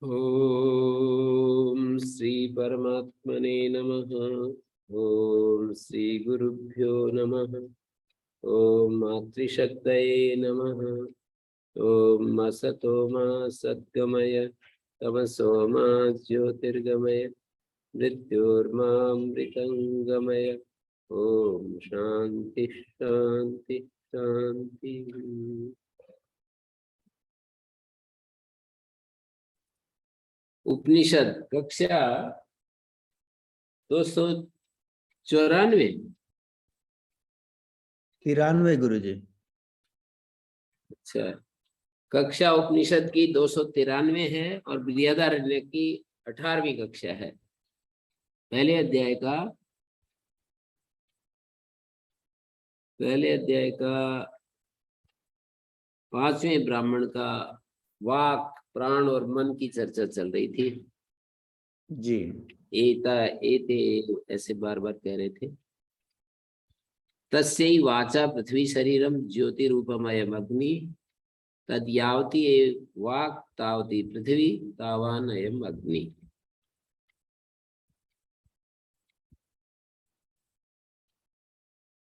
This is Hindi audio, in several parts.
ओम श्री परमात्मने नमः। ओम श्री गुरुभ्यो नमः। ओम मातृशक्तये नमः। ओम असतो मा सद्गमय तमसो मा ज्योतिर्गमय मृत्योर्मामृतंगमय। ओम शांति शांति शांति। उपनिषद कक्षा 294। 93 गुरुजी। अच्छा, कक्षा उपनिषद की 293 है और बृहदारण्यक की 18वीं कक्षा है। पहले अध्याय का 5वें ब्राह्मण का वाक प्राण और मन की चर्चा चल रही थी जी। एता एते ऐसे बार बार कह रहे थे। तस्यै वाचा पृथ्वी शरीरम ज्योतिरूपमयम् अग्नि तद यावती वाक् तावती पृथ्वी तावान अयम् अग्नि।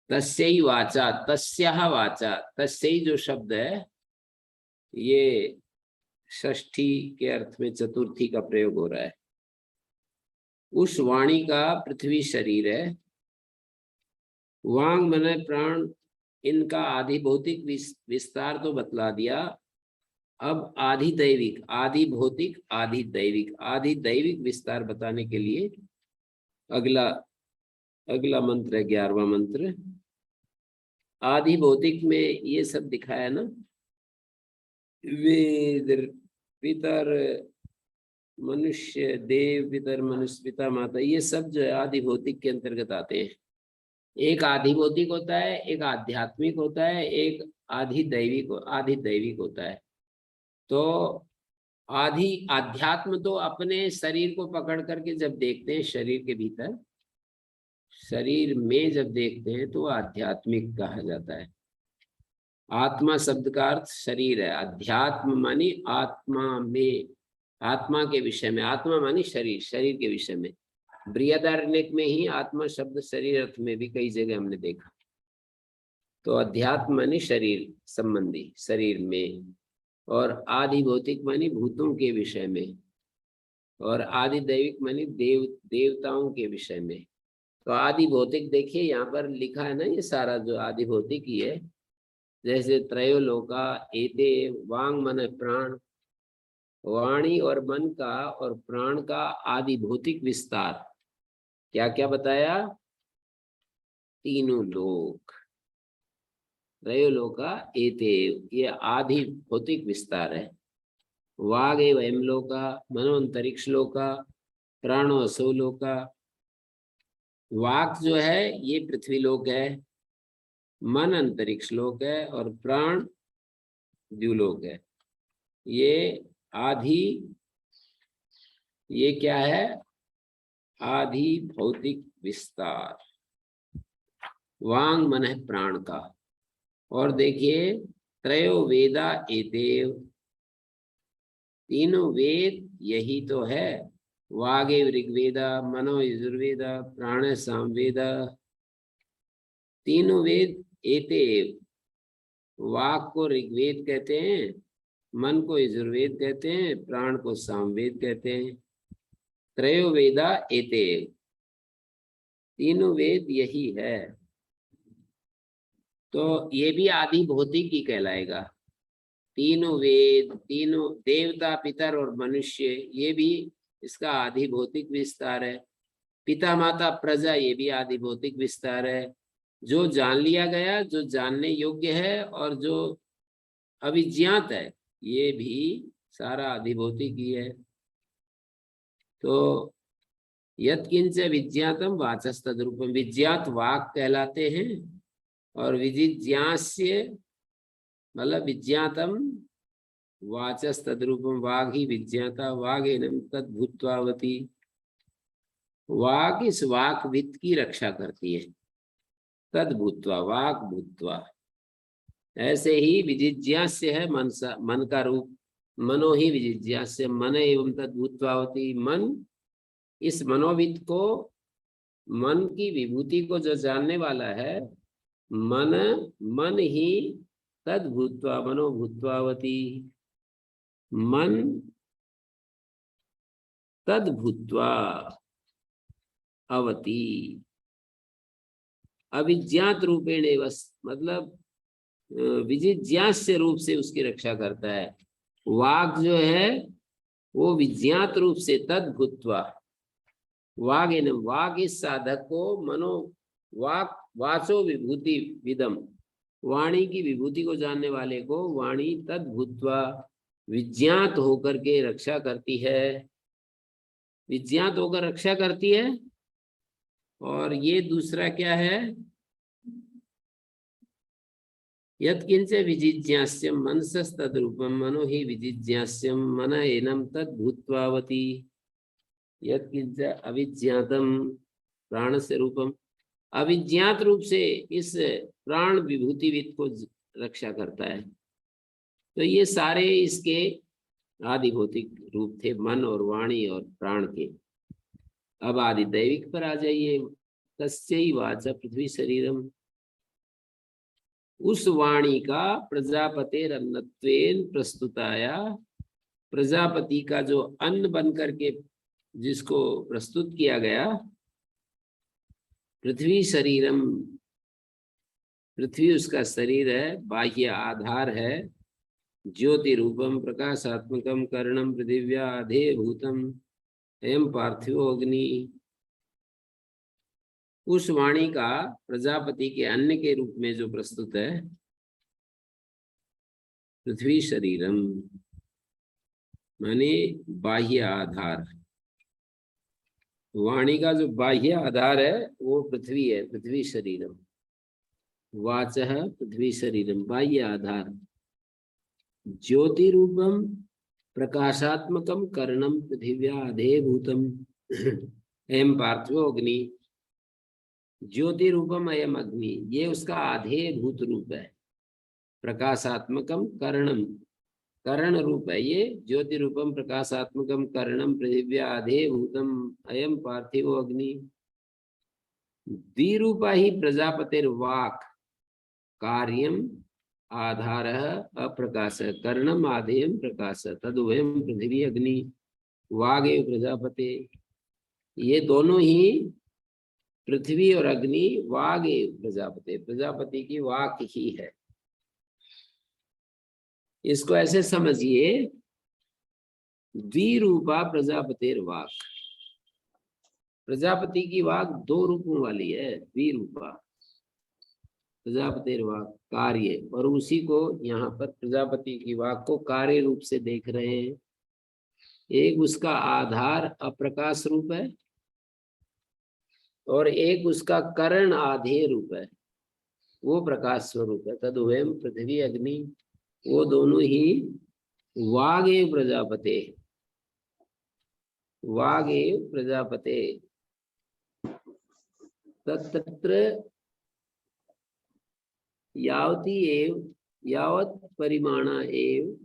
तस्यै वाचा, तस्याः वाचा, तस्यै जो शब्द है ये षष्ठी के अर्थ में चतुर्थी का प्रयोग हो रहा है। उस वाणी का पृथ्वी शरीर है। वांग मन प्राण इनका आदि भौतिक विस्तार तो बतला दिया। अब आदि दैविक, आदि भौतिक, आदि दैविक विस्तार बताने के लिए अगला मंत्र है 11वां मंत्र। आदि भौतिक में ये सब दिखाया ना, वेद पितर मनुष्य देव पितर मनुष्य पिता माता, ये सब जो है आदि भौतिक के अंतर्गत आते हैं। एक आदि भौतिक होता है, एक आध्यात्मिक होता है, एक आदि दैविक होता है। तो आदि आध्यात्म तो अपने शरीर को पकड़ करके जब देखते हैं, शरीर के भीतर शरीर में जब देखते हैं तो आध्यात्मिक कहा जाता है। आत्मा शब्द का अर्थ शरीर है। अध्यात्म मानी आत्मा में, आत्मा के विषय में। आत्मा मानी शरीर, शरीर के विषय में। बृहदारण्यक में ही आत्मा शब्द शरीर अर्थ में भी कई जगह हमने देखा। तो अध्यात्म मानी शरीर संबंधी, शरीर में। और आदि भौतिक मानी भूतों के विषय में। और आदि दैविक मानी देवताओं के विषय में। तो आदि भौतिक देखिए यहाँ पर लिखा है ना, ये सारा जो आदि भौतिक ही है। जैसे त्रयोलोका एते वांग मन प्राण, वाणी और मन का और प्राण का आदि भौतिक विस्तार। क्या क्या बताया? तीनों लोक। त्रयोलोका एते, ये आदि भौतिक विस्तार है। वाग एवं लोका, मनो अंतरिक्ष लोका, प्राणो असो लोका। वाक जो है ये पृथ्वी लोक है, मन अंतरिक्ष लोक है और प्राण द्युलोक है। ये आधि, ये क्या है? आधि भौतिक विस्तार वांग मन है प्राण का। और देखिए त्रयो वेदा एतेव, तीनों वेद यही तो है। वागे ऋग्वेदा, मनो यजुर्वेदा, प्राण सामवेदा। तीनों वेद एतेव, वाक को ऋग्वेद कहते हैं, मन को यजुर्वेद कहते हैं, प्राण को सामवेद कहते हैं। त्रयो वेदा एतेव, तीनों वेद यही है। तो ये भी आदि भौतिक ही कहलाएगा। तीनों वेद, तीनों देवता पितर और मनुष्य, ये भी इसका आदि भौतिक विस्तार है। पिता माता प्रजा, ये भी आदि भौतिक विस्तार है। जो जान लिया गया, जो जानने योग्य है और जो अविज्ञात है, ये भी सारा आदि भौतिक ही है। तो यत्किंच विज्ञातम वाचस्तद्रूपम, विज्ञात वाक कहलाते हैं। और विजिज्ञास्य मतलब विज्ञातम वाचस्तद्रूपम, वाग ही विज्ञाता, वागेनम तद्भूत्वावती। वाक इस वाक वित्त की रक्षा करती है। तद्भूत्वा, वाक भूत्वा। ऐसे ही विजिज्ञास्य है मन का रूप, मनो ही विजिज्ञास्य मन एवं तद भूत्वावती। मन, इस मनोविद को, मन की विभूति को जो जानने वाला है, मन, मन ही तद भूत्वा मनो भूत्वावती। मन तद भूत्वा अवती। अविज्ञात रूपेण मतलब विजिज्ञास्य रूप से उसकी रक्षा करता है। वाक जो है वो विज्ञात रूप से तद भूत्वा, वाग है ना, वाग इस साधक को मनो, वाक वाचो विभूति विदम, वाणी की विभूति को जानने वाले को वाणी तद भूत्वा, विज्ञात होकर के रक्षा करती है, विज्ञात होकर रक्षा करती है। और ये दूसरा क्या है, यत्किंच विजिज्ञास्यम मनसस्तद्रूपम मनो ही विजिज्ञास्यम मन एनम तद भूत्वावती। यत्किंच अविज्ञातम प्राण से रूपम, अविज्ञात रूप से इस प्राण विभूतिविद को रक्षा करता है। तो ये सारे इसके आदि भौतिक रूप थे, मन और वाणी और प्राण के। अब आदि दैविक पर आ जाइए। तस्यै वाचा पृथ्वी शरीरम, उस वाणी का प्रजापतेर अन्नत्वेन प्रस्तुताया, प्रजापति का जो अन्न बन करके जिसको प्रस्तुत किया गया, पृथ्वी शरीरम, पृथ्वी उसका शरीर है, बाह्य आधार है, ज्योति रूपम प्रकाशात्मकम कर्णम पृथिव्या आधे भूतम एवं पार्थिव अग्नि। उस वाणी का प्रजापति के अन्न के रूप में जो प्रस्तुत है, पृथ्वी शरीरम माने बाह्य आधार, वाणी का जो बाह्य आधार है वो पृथ्वी है, पृथ्वी शरीरम। वाचः पृथ्वी शरीरम, बाह्य आधार, ज्योति रूपम प्रकाशात्मकम कर्णम पृथिव्या आधे भूतम एवं पार्थिव अग्नि। ज्योति रूपम अयम अग्नि, ये उसका आधे भूत रूप है। प्रकाशात्मकम कर्णम, कर्ण रूप है ये। ज्योति रूपम प्रकाशात्मकम कर्णम पृथिव्या आधे भूतम अयम पार्थिव अग्नि। द्विरूपा ही प्रजापतिर वाक कार्यम आधार अप्रकाश, कर्णम आधेयम प्रकाश तदुभयम पृथ्वी अग्नि वागे प्रजापते। ये दोनों ही पृथ्वी और अग्नि वागे प्रजापति, प्रजापति की वाक ही है। इसको ऐसे समझिए, द्विरूपा प्रजापतिर वाक, प्रजापति की वाक दो रूपों वाली है। द्विरूपा प्रजापतिर वाक कार्य, और उसी को यहाँ पर प्रजापति की वाक को कार्य रूप से देख रहे हैं। एक उसका आधार अप्रकाश रूप है और एक उसका कर्ण आधेय रूप है, वो प्रकाश स्वरूप है। तदुभयम पृथ्वी अग्नि, वो दोनों ही वागे प्रजापते, वागे प्रजापते। तत्र यावती एव यावत परिमाणा एव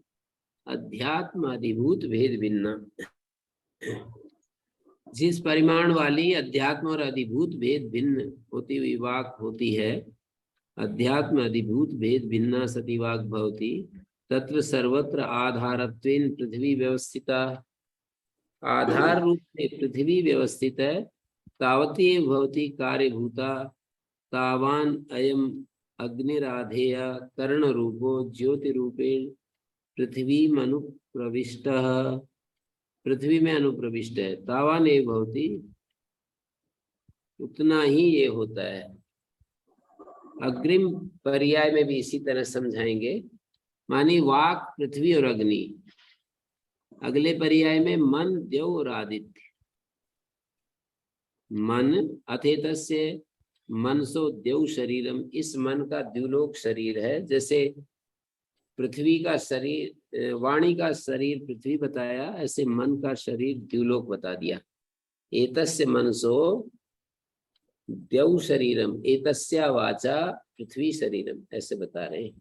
अध्यात्म अधिभूत भेद भिन्ना, जिस परिमाण वाली अध्यात्म और अधिभूत भेद भिन्न होती हुई वाक होती है, अध्यात्म अधिभूत भेद भिन्ना सती वाक भवति, तत्र सर्वत्र आधारत्वेन पृथ्वी व्यवस्थिता। आधार रूप से पृथ्वी व्यवस्थित है। तावती भवति कार्यभूता तावान अयम अग्निराधेय कर्ण रूपो ज्योति रूपेण पृथ्वी अनुप्रविष्ट, पृथ्वी में अनुप्रविष्ट है। तावान एव भवति, उतना ही ये होता है। अग्रिम पर्याय में भी इसी तरह समझाएंगे। मानी वाक पृथ्वी और अग्नि, अगले पर्याय में मन देव और आदित्य। मन अथेतस्य मनसो देव शरीरम, इस मन का द्युलोक शरीर है। जैसे पृथ्वी का शरीर, वाणी का शरीर पृथ्वी बताया, ऐसे मन का शरीर द्युलोक बता दिया। एतस्य मनसो देव शरीरम एतस्या वाचा पृथ्वी शरीरम, ऐसे बता रहे हैं।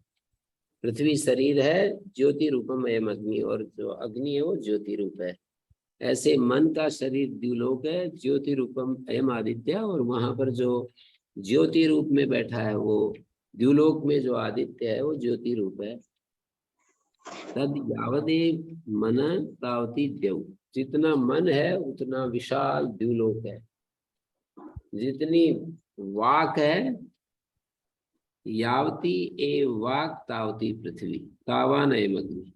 पृथ्वी शरीर है, ज्योति रूपम अयम अग्नि, और जो अग्नि है वो ज्योति रूप है। ऐसे मन का शरीर द्युलोक है, ज्योति रूपम अयम आदित्य, और वहां पर जो ज्योति रूप में बैठा है वो द्युलोक में जो आदित्य है वो ज्योति रूप है। तद यावदेव मन तावती देव, जितना मन है उतना विशाल द्युलोक है। जितनी वाक है, यावती ए वाक तावती पृथ्वी तावान एवं अग्नि,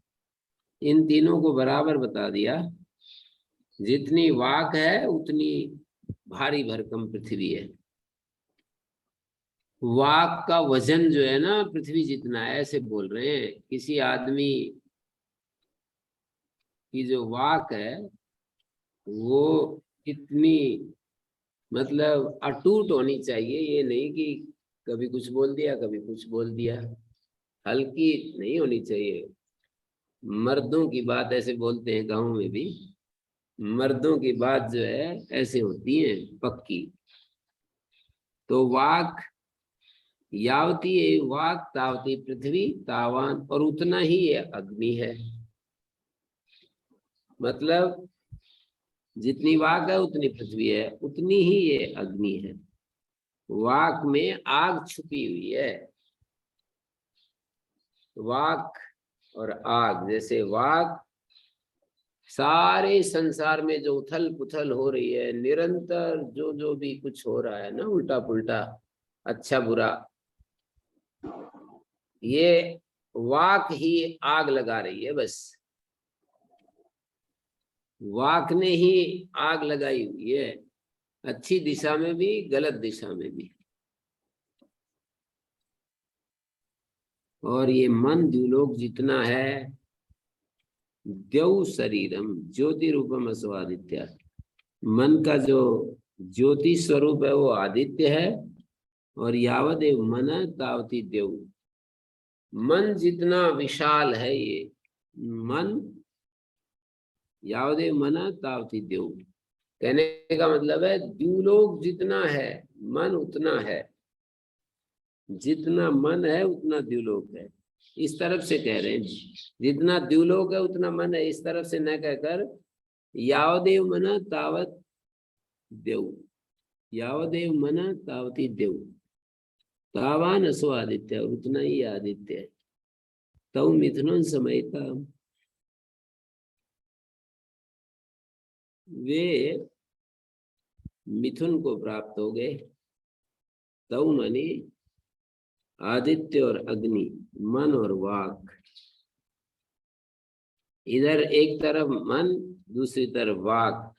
इन तीनों को बराबर बता दिया। जितनी वाक है उतनी भारी भरकम पृथ्वी है। वाक का वजन जो है ना पृथ्वी जितना है, ऐसे बोल रहे हैं। किसी आदमी की जो वाक है वो कितनी मतलब अटूट होनी चाहिए, ये नहीं कि कभी कुछ बोल दिया कभी कुछ बोल दिया, हल्की नहीं होनी चाहिए। मर्दों की बात ऐसे बोलते हैं गाँव में भी, मर्दों की बात जो है ऐसे होती है पक्की। तो वाक यावती है वाक तावती पृथ्वी तावान, और उतना ही ये अग्नि है। मतलब जितनी वाक है उतनी पृथ्वी है, उतनी ही ये अग्नि है। वाक में आग छुपी हुई है। वाक और आग, जैसे वाक सारे संसार में जो उथल पुथल हो रही है, निरंतर जो जो भी कुछ हो रहा है ना, उल्टा पुल्टा अच्छा बुरा, ये वाक ही आग लगा रही है। बस वाक ने ही आग लगाई हुई है, अच्छी दिशा में भी गलत दिशा में भी। और ये मन द्युलोक जितना है, द्यौ शरीरम ज्योति रूपम असो आदित्य, मन का जो ज्योति स्वरूप है वो आदित्य है। और यावदेव मन तावती देव, मन जितना विशाल है ये मन, यावदेव मन तावती देव, कहने का मतलब है द्युलोक जितना है मन उतना है, जितना मन है उतना द्युलोक है। इस तरफ से कह रहे हैं जितना द्युलोक है उतना मन है, इस तरफ से न कहकर यावदेव मन तावत देव, यावदेव मन तावती देव तावान असो आदित्य, उतना ही आदित्य है। तव मिथुन समयता, वे मिथुन को प्राप्त हो गए। तव माने आदित्य और अग्नि, मन और वाक। इधर एक तरफ मन, दूसरी तरफ वाक,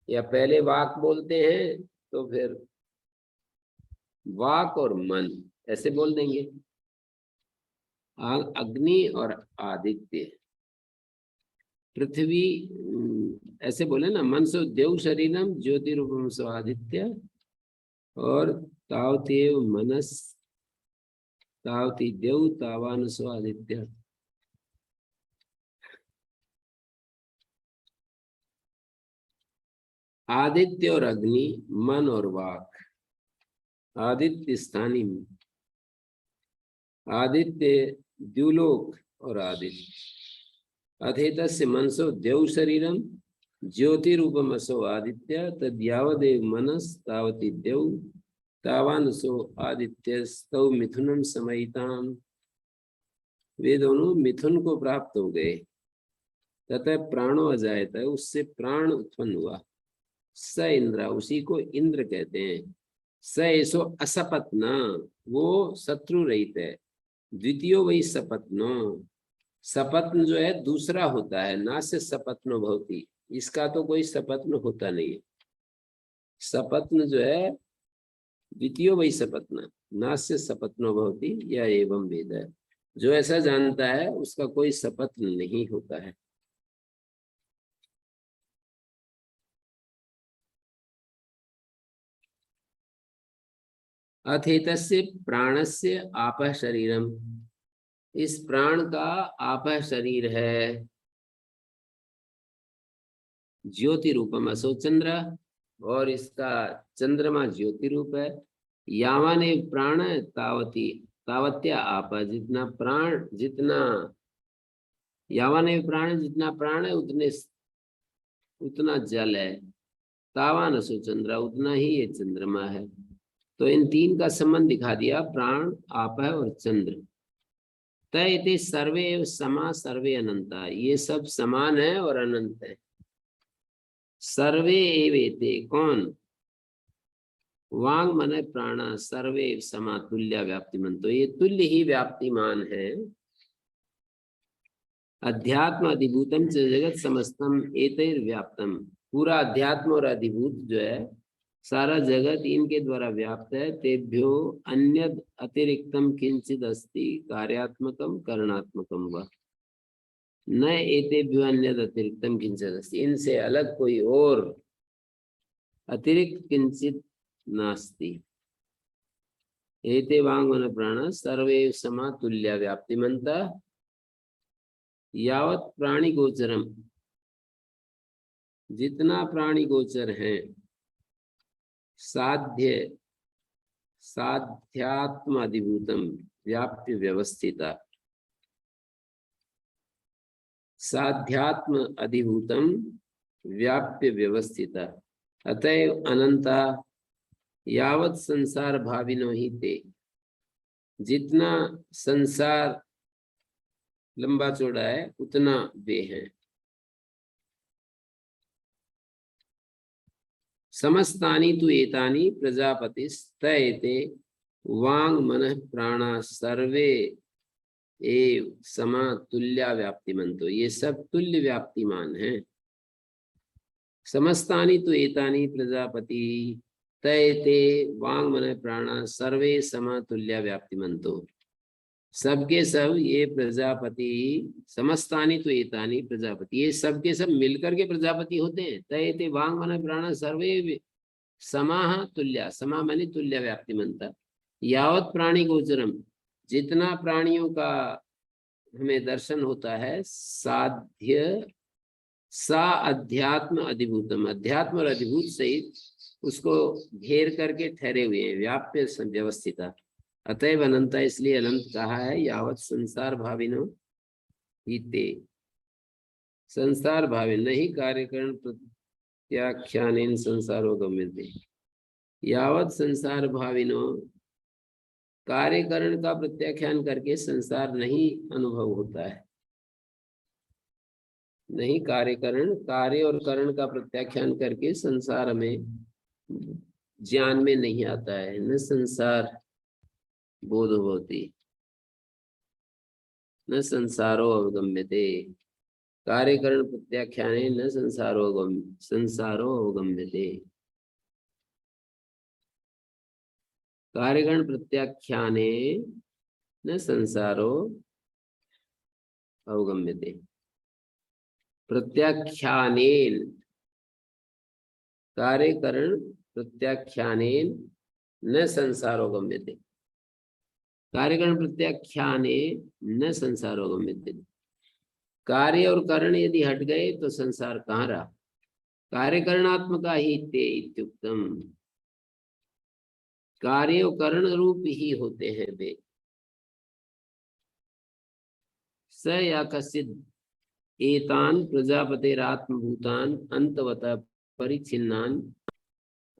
या पहले वाक बोलते हैं तो फिर वाक और मन ऐसे बोल देंगे। अग्नि और आदित्य, पृथ्वी ऐसे बोले ना, मन सो देव शरीरम ज्योति रूपम सो आदित्य, और तावतेव मनस तावती देव तावान सो आदित्य। आदित्य और अग्नि, मन और वाक। आदित्य स्थानी में, आदित्य द्युलोक और आदित्य। अथेतस्य मनसो देव शरीरम ज्योति रूपम असो आदित्य, तद्यावदेव मनस तावती देव तावान सो आदित्य स्तव मिथुनम समयिताम। वे दोनों मिथुन को प्राप्त हो गए। तथा प्राणो अजायत है, उससे प्राण उत्पन्न हुआ। स इंद्र, उसी को इंद्र कहते हैं। स ऐसो असपत्न, वो शत्रु रहित है। द्वितीयो वही सपत्नो, सपत्न जो है दूसरा होता है, ना से सपत्नो भवती, इसका तो कोई सपत्न होता नहीं है। सपत्न जो है द्वितीयो वही सपत्न, ना से सपत्नो भवती, यह एवं वेद है। जो ऐसा जानता है उसका कोई सपत्न नहीं होता है। अथेतस्य प्राणस्य आपः शरीरम, इस प्राण का आपः शरीर है। ज्योति रूपम असो चंद्र, और इसका चंद्रमा ज्योति रूप है। यावाने प्राण तावती तावत्या आप, जितना प्राण, जितना यावान प्राण, जितना प्राण है उतना जल है। तावान असो चंद्र, उतना ही ये चंद्रमा है। तो इन तीन का संबंध दिखा दिया, प्राण, आप है और चंद्र। तय इति सर्वे एव समा सर्वे अनंता, ये सब समान है और अनंत है। सर्वे एव एते, कौन? वांग मन प्राण सर्वे एव समा तुल्य व्याप्तिमान, तो ये तुल्य ही व्याप्तिमान है। अध्यात्म अधिभूतम च जगत समस्तम एतैर व्याप्तम, पूरा अध्यात्म और अधिभूत जो है सारा जगत इनके द्वारा व्याप्त है। तेभ्यो अन्यद अतिरिक्तम किंचिद अस्ति कार्यात्मकम करणात्मकम व न एतेभ्यो अन्यद अतिरिक्तम किंचिद अस्ति, इनसे अलग कोई और अतिरिक्त किंचित नास्ति। एते वांगमन प्राण सर्वे समा तुल्य व्याप्तिमंता यावत प्राणी गोचरम, जितना प्राणी गोचर है, साध्य साध्यात्म अधिभूतम व्याप्य व्यवस्थिता, साध्यात्म अधिभूतम व्याप्य व्यवस्थिता अतएव अनंता यावत संसार भाविनो ही ते, जितना संसार लंबा चौड़ा है उतना वे हैं। समस्तानि तु एतानि प्रजापतिस्तयते वांग मन प्राणा सर्वे एव समा तुल्य व्याप्तिमंतो, ये सब तुल्य व्याप्तिमान हैं। समस्तानि तु एतानि प्रजापति तयते वांग मन प्राणा सर्वे समा तुल्य व्याप्तिमंतो, सबके सब ये प्रजापति, समस्तानि तो एतानि प्रजापति, ये सबके सब मिलकर के प्रजापति होते हैं। तयते वांग मन प्राण सर्वे समाह तुल्य, समा माने तुल्य व्याप्तिमंता यावत प्राणी गोचरम, जितना प्राणियों का हमें दर्शन होता है, साध्य सा अध्यात्म अधिभूतम, अध्यात्म और अधिभूत सहित उसको घेर करके ठहरे हुए हैं, व्याप्य व्यवस्थिता अतएव अनंत, इसलिए अनंत कहा है। यावत संसार भाविनो हिते, संसार भावी नहीं कार्यकरण प्रत्याख्यान संसारो गम्यते, यावत संसार भाविनो, कार्यकरण का प्रत्याख्यान करके संसार नहीं अनुभव होता है। नहीं कार्यकरण, कार्य और करण का प्रत्याख्यान करके संसार में ज्ञान में नहीं आता है। न संसार बोध होती, न संसारो अवगम्यते, कार्यकरण प्रत्याख्याने न संसारो अवगम्यते, कार्यकरण प्रत्याख्याने न संसारो अवगम्यते, प्रत्याख्यानेन, कार्यकरण प्रत्याख्यानेन न संसारो गम्यते, कार्यकरण प्रत्याख्याने न संसारो गम्यते, कार्य और करण यदि हट गए तो संसार कहाँ रहा। कार्यकरणात्मका ही ते इत्युक्तम, कार्य और करण रूप ही होते हैं वे। स या कसिद एतान प्रजापतेरात्मभूतान अंतवतः परिच्छिन्नान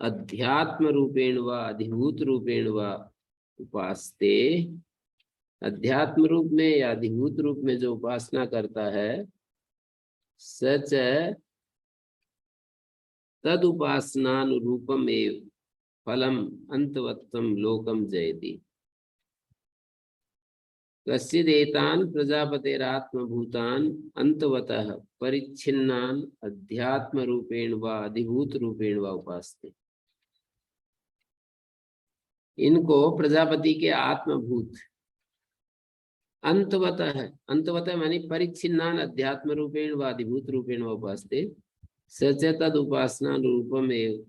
अध्यात्म रूपेण व अधिभूत रूपेण व उपासते, अध्यात्म रूप में या अधिभूत रूप में जो उपासना करता है, सच तद उपासनानुरूपम एव फलम अंतवत्तम लोकम जयति। कश्चिद एतान प्रजापतेरात्मभूतान अंतवतः परिच्छिन्नान अध्यात्म रूपेण व अधिभूत रूपेण व उपासते, इनको प्रजापति के आत्मभूत अंतवतः, अंतवतः मानी परिच्छिन्नान अध्यात्म रूपेण व अधिभूत रूपेण व उपासते, सच तद उपासना रूपम एव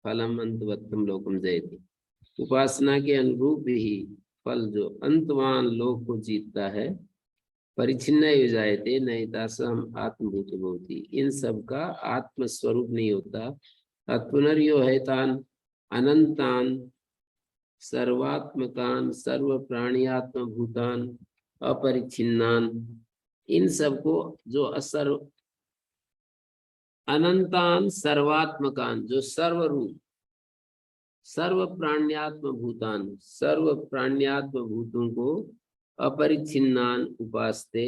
फलम अंतवत्तम लोकम जयति, उपासना के अनुरूप ही फल जो अंतवान लोक को जीतता है, परिच्छिन्न जायते नैतासम आत्मभूत भवति, इन सब का आत्मस्वरूप नहीं होता। पुनर्यो है तान अनंतान सर्वात्मकान सर्व प्राणियात्म भूतान अपरिच्छिन्नान, इन सबको जो असर्व, अनंतान सर्वात्मकान जो सर्वरूप, सर्व प्राण्यात्म भूतान सर्व प्राण्यात्म भूतों को अपरिच्छिन्नान उपासते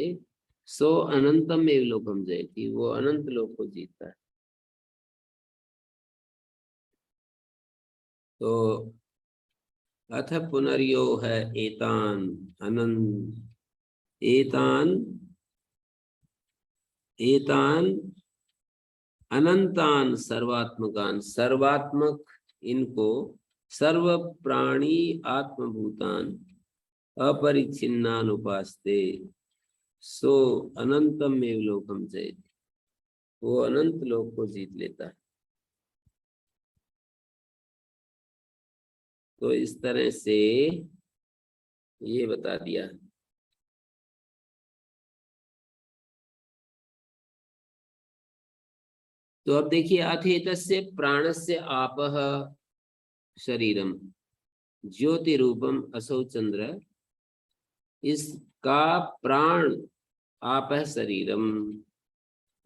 सो अनंतम एव लोकम जयति, वो अनंत लोक को जीतता है। तो अथ पुनर्यो है एतान अनंत एतान एतान अनंतान सर्वात्मकान, सर्वात्मक इनको सर्व प्राणी आत्मभूतान अपरिच्छिन्नान उपासते सो अनंतम में लोकम जयति, वो अनंत लोक को जीत लेता है। तो इस तरह से ये बता दिया। तो अब देखिए, अथेतस्य प्राणस्य आपः शरीरम ज्योति रूपम असौ चंद्र, इसका प्राण आपः शरीरम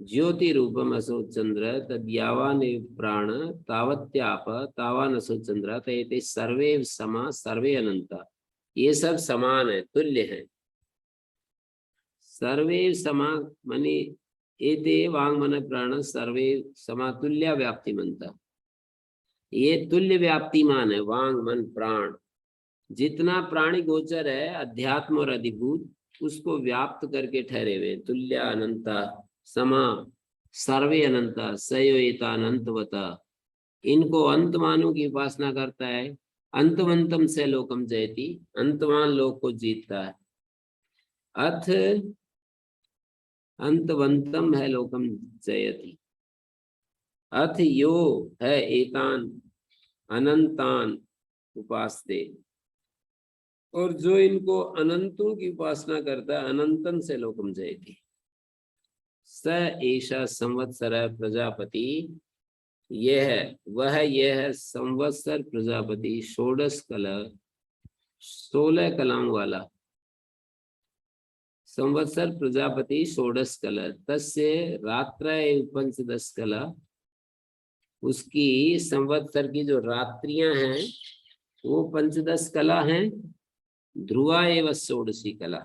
ज्योति रूपम असौ चंद्र तद्यावान प्राण तावत्याप तावान असौ चंद्र तयते सर्वे समा सर्वे अनंता, ये सब समान है, तुल्य है। सर्वे समा माने एते वांग मन प्राण सर्वे समातुल्य व्याप्तिमंता, ये तुल्य व्याप्तिमान है। वांग मन प्राण, जितना प्राणी गोचर है अध्यात्म और अधिभूत, उसको व्याप्त करके ठहरे हुए, तुल्य अनंता समा सर्वे अनंता सयोता अनंतवता, इनको अंतमानों की उपासना करता है। अंतवंतम से लोकम जयति, अंतमान लोक को जीतता है। अथ अंतवंतम है लोकम जयति, अथ यो है एतान अनंतान उपासते, और जो इनको अनंतों की उपासना करता है अनंतन से लोकम जयति। स एषा संवत्सर प्रजापति, यह है संवत्सर प्रजापति, षोडश कला 16 कलाओं वाला संवत्सर प्रजापति, षोडश कला तस्य रात्र पंचदश कला, उसकी संवत्सर की जो रात्रियां हैं वो पंचदश कला हैं, ध्रुवा एवं षोडशी कला,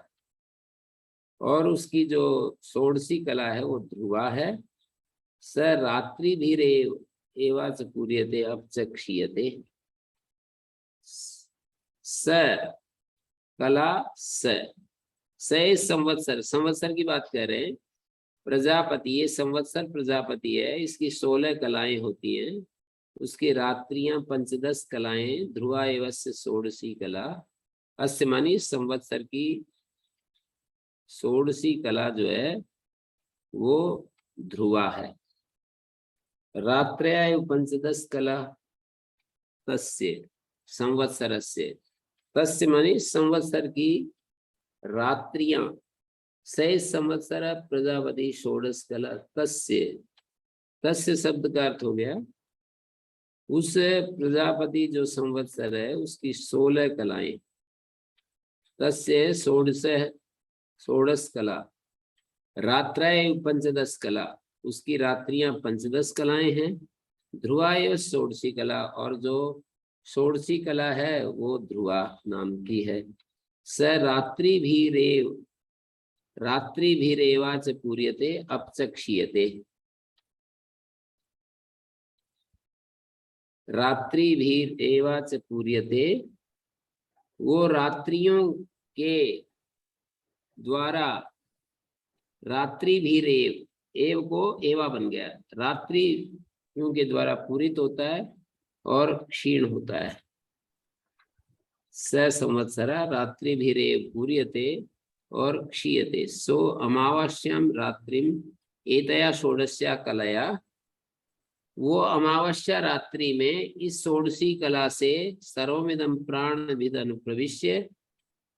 और उसकी जो षोडशी कला है वो ध्रुवा है। स रात्रि धीरे एवाच पूर्यते अपचक्षीयते, स कला स संवत्सर, संवत्सर की बात कर रहे हैं। प्रजापति, ये संवत्सर प्रजापति है, इसकी 16 कलाएं होती हैं, उसकी रात्रियां पंचदश कलाएं, ध्रुवा एवं षोडशी कला, अस्य मानी संवत्सर की षोडशी कला जो है वो ध्रुवा है। रात्रय पंचदश कला तस्य संवत्सरस्य, तस्य मानी संवत्सर की रात्रियां, से संवत्सर प्रजापति षोडश कला तस्य, तस्य शब्द का अर्थ हो गया उस प्रजापति जो संवत्सर है उसकी 16 कलाएं, तस्य षोडश कला, रात्रय पंचदश कला, उसकी रात्रियां पंचदश कलाएं हैं, ध्रुवाय षोडशी कला, और जो षोडशी कला है वो ध्रुवा नाम की है। स रात्रि भी रेवाच पूर्यते अपचक्षीयते, रात्रि भी रेवाच पूर्यते, वो रात्रियों के द्वारा, रात्रि भी रेव, एव को एवा बन गया, रात्रियों के द्वारा पूरित होता है और क्षीण होता है। स संवत्सरा रात्रि भी रेव पूर्यते और क्षीयते, सो अमावास्याम रात्रिम एतया षोडश्या कलया, वो अमावस्या रात्रि में इस षोडशी कला से सर्वमिदं प्राण विदन प्रविश्य,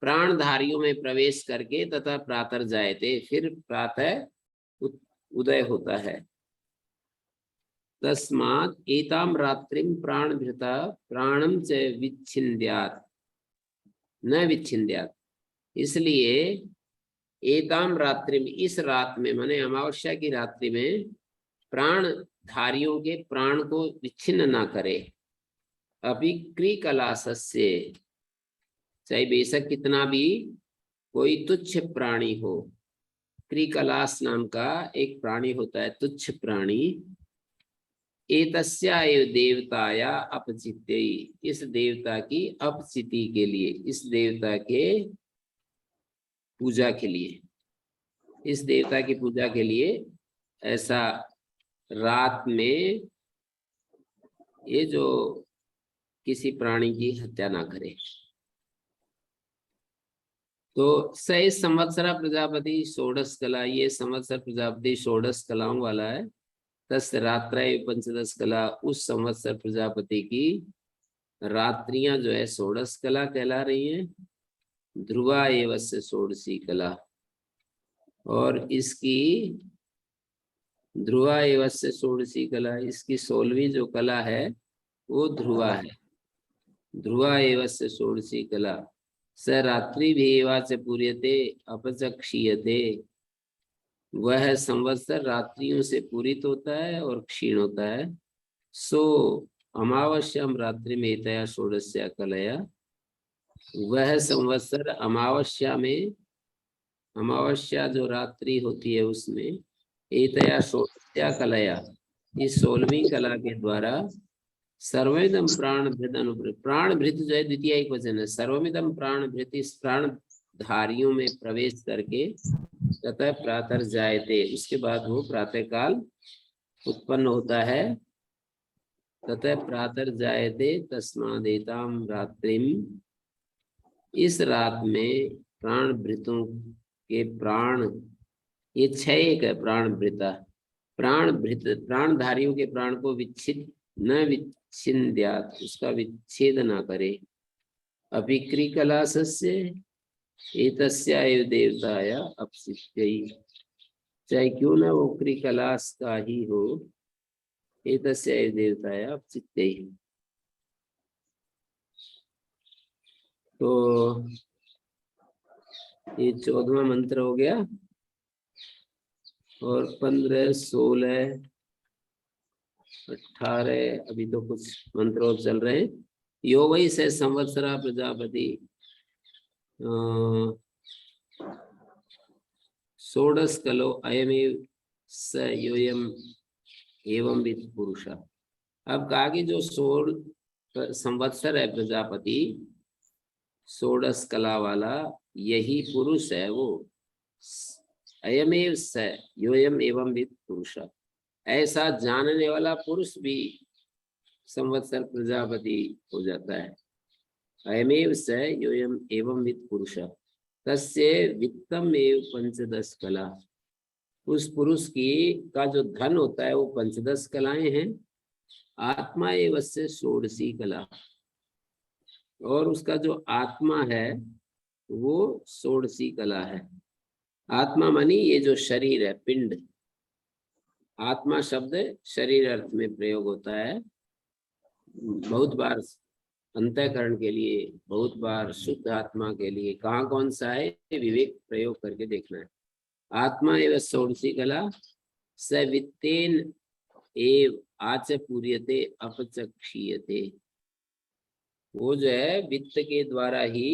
प्राणधारियों में प्रवेश करके तथा प्रातः जायते, फिर प्रातः उदय होता है। तस्मात् एताम रात्रिम प्राणभृता प्राणम च विच्छिन्द्यात् न विच्छिन्द्यात्। इसलिए एताम रात्रि में, इस रात में, माने अमावस्या की रात्रि में प्राण धारियों के प्राण को विच्छिन्न ना करे। अभी क्रिकलासस्य, चाहे बेशक कितना भी कोई तुच्छ प्राणी हो। क्रिकलास नाम का एक प्राणी होता है, तुच्छ प्राणी। एतस्या एव देवताया अपचित्य, इस देवता की अपचिति के लिए, इस देवता के पूजा के लिए, इस देवता की पूजा के लिए ऐसा रात में ये जो किसी प्राणी की हत्या ना करे। तो सही संवत्सरा प्रजापति षोडश कला, ये संवत्सर प्रजापति षोडश कलाओं वाला है। तस् रात्रय पंचदश कला, उस संवत्सर प्रजापति की रात्रियां जो है षोडश कला कहला रही हैं। ध्रुवा एवस्य षोडशी कला, और इसकी ध्रुवा एवस्य षोडशी कला, इसकी 16वीं जो कला है वो ध्रुवा है। ध्रुवा एवस्य षोडशी कला स रात्रि भी एवाच पूर्यते अपचक्षीयते, वह संवत्सर रात्रियों से पूरित होता है और क्षीण होता है। सो अमावस्याम रात्रि में एतया षोडश्या कलया, वह संवत्सर अमावस्या में, अमावस्या जो रात्रि होती है उसमें, एतया षोडश्या कलया, इस 16वीं कला के द्वारा सर्वमिदम प्राणभृत अनुभृत, प्राणभृत जो है द्वितीय एक वचन है, सर्वमिदम प्राणभृत, इस प्राण धारियों में प्रवेश करके ततः प्रातः जायते, उसके बाद वो प्रातःकाल उत्पन्न होता है। ततः प्रातः जायते तस्मादेताम रात्रिम, इस रात में प्राणभृतों के प्राण, ये 6 एक है प्राणभृता, प्राणभृत प्राणधारियों के प्राण को विच्छिद न विच्छिन्द्यात्, उसका विच्छेद ना करे। अभिक्रिकलासस्य एतस्या एव देवताया अपचित्यै, चाहे क्यों ना वो क्रिकलास का ही हो, एतस्या एव देवताया अपचित्यै। तो ये 14वां मंत्र हो गया, और 15, 16, 18 अभी तो कुछ मंत्र और चल रहे हैं। यो वही से संवत्सरा प्रजापति षोडश कलो अयमेव स योयम एवं विद पुरुष। अब कहा कि जो संवत्सर है प्रजापति षोडश कला वाला, यही पुरुष है वो। अयमेव स योयम एवं विद पुरुष, ऐसा जानने वाला पुरुष भी संवत्सर प्रजापति हो जाता है। अयमेव स योयम एवं विद पुरुष तस्य वित्तम एव पंचदश कला, उस पुरुष की का जो धन होता है वो 15 कलाएं हैं। आत्मा एवस्य षोडशी कला, और उसका जो आत्मा है वो षोडशी कला है। आत्मा मानी ये जो शरीर है, पिंड। आत्मा शब्द शरीर अर्थ में प्रयोग होता है, बहुत बार अंतःकरण के लिए, बहुत बार शुद्ध आत्मा के लिए। कहाँ कौन सा है विवेक प्रयोग करके देखना है। आत्मा एवं षोडशी कला स वित्तेन एव आच पूर्यते अपचक्षीयते, वो जो है वित्त के द्वारा ही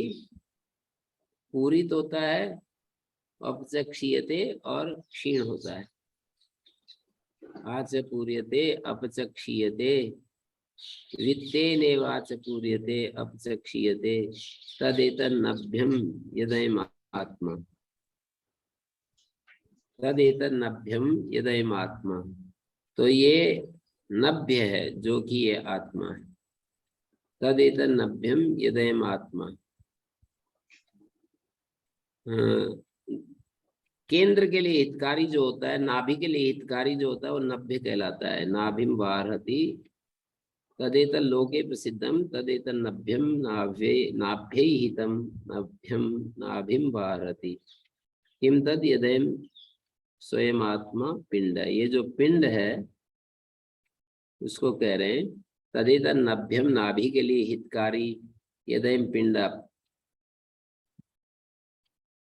पूरित होता है, अपचक्षीयते और क्षीण होता है। आच पूर्यते अपचक्षीयते, वित्तेन आच पूर्यते अपचक्षीयते, तदेतन्नभ्यम यदयम् आत्मा, तदेतन्नभ्यम यदयम् आत्मा। तो ये नभ्य है जो कि ये आत्मा है। तदेतन्नभ्यम यदयम् आत्मा, केंद्र के लिए हितकारी जो होता है, नाभि के लिए हितकारी जो होता है वो नभ्य कहलाता है। नाभिम वारहति तदेतन लोके प्रसिद्धम तदेतन नभ्यम नाभ्ये नाभ्यै हितम नभ्यम नाभिम वारहति किम तद यदयम् स्वयं आत्मा पिंड। ये जो पिंड है उसको कह रहे हैं तदेतर नभ्यम, नाभि के लिए हितकारी, यदयम पिंड,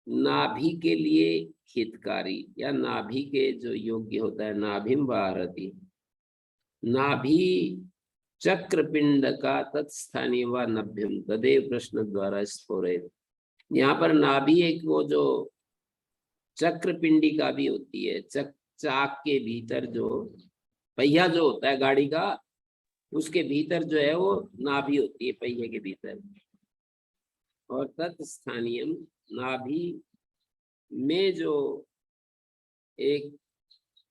नाभि के लिए हितकारी या नाभि के जो योग्य होता है, नाभिम वारती, नाभि चक्र पिंड का तत्स्थानीय व नभ्यम तदेव प्रश्न द्वारा स्फोरित। यहाँ पर नाभि एक वो जो चक्र पिंडिका भी होती है, चाक के भीतर जो पहिया जो होता है गाड़ी का, उसके भीतर जो है वो नाभि होती है पहिए के भीतर। और तत्स्थानीय, नाभि में जो एक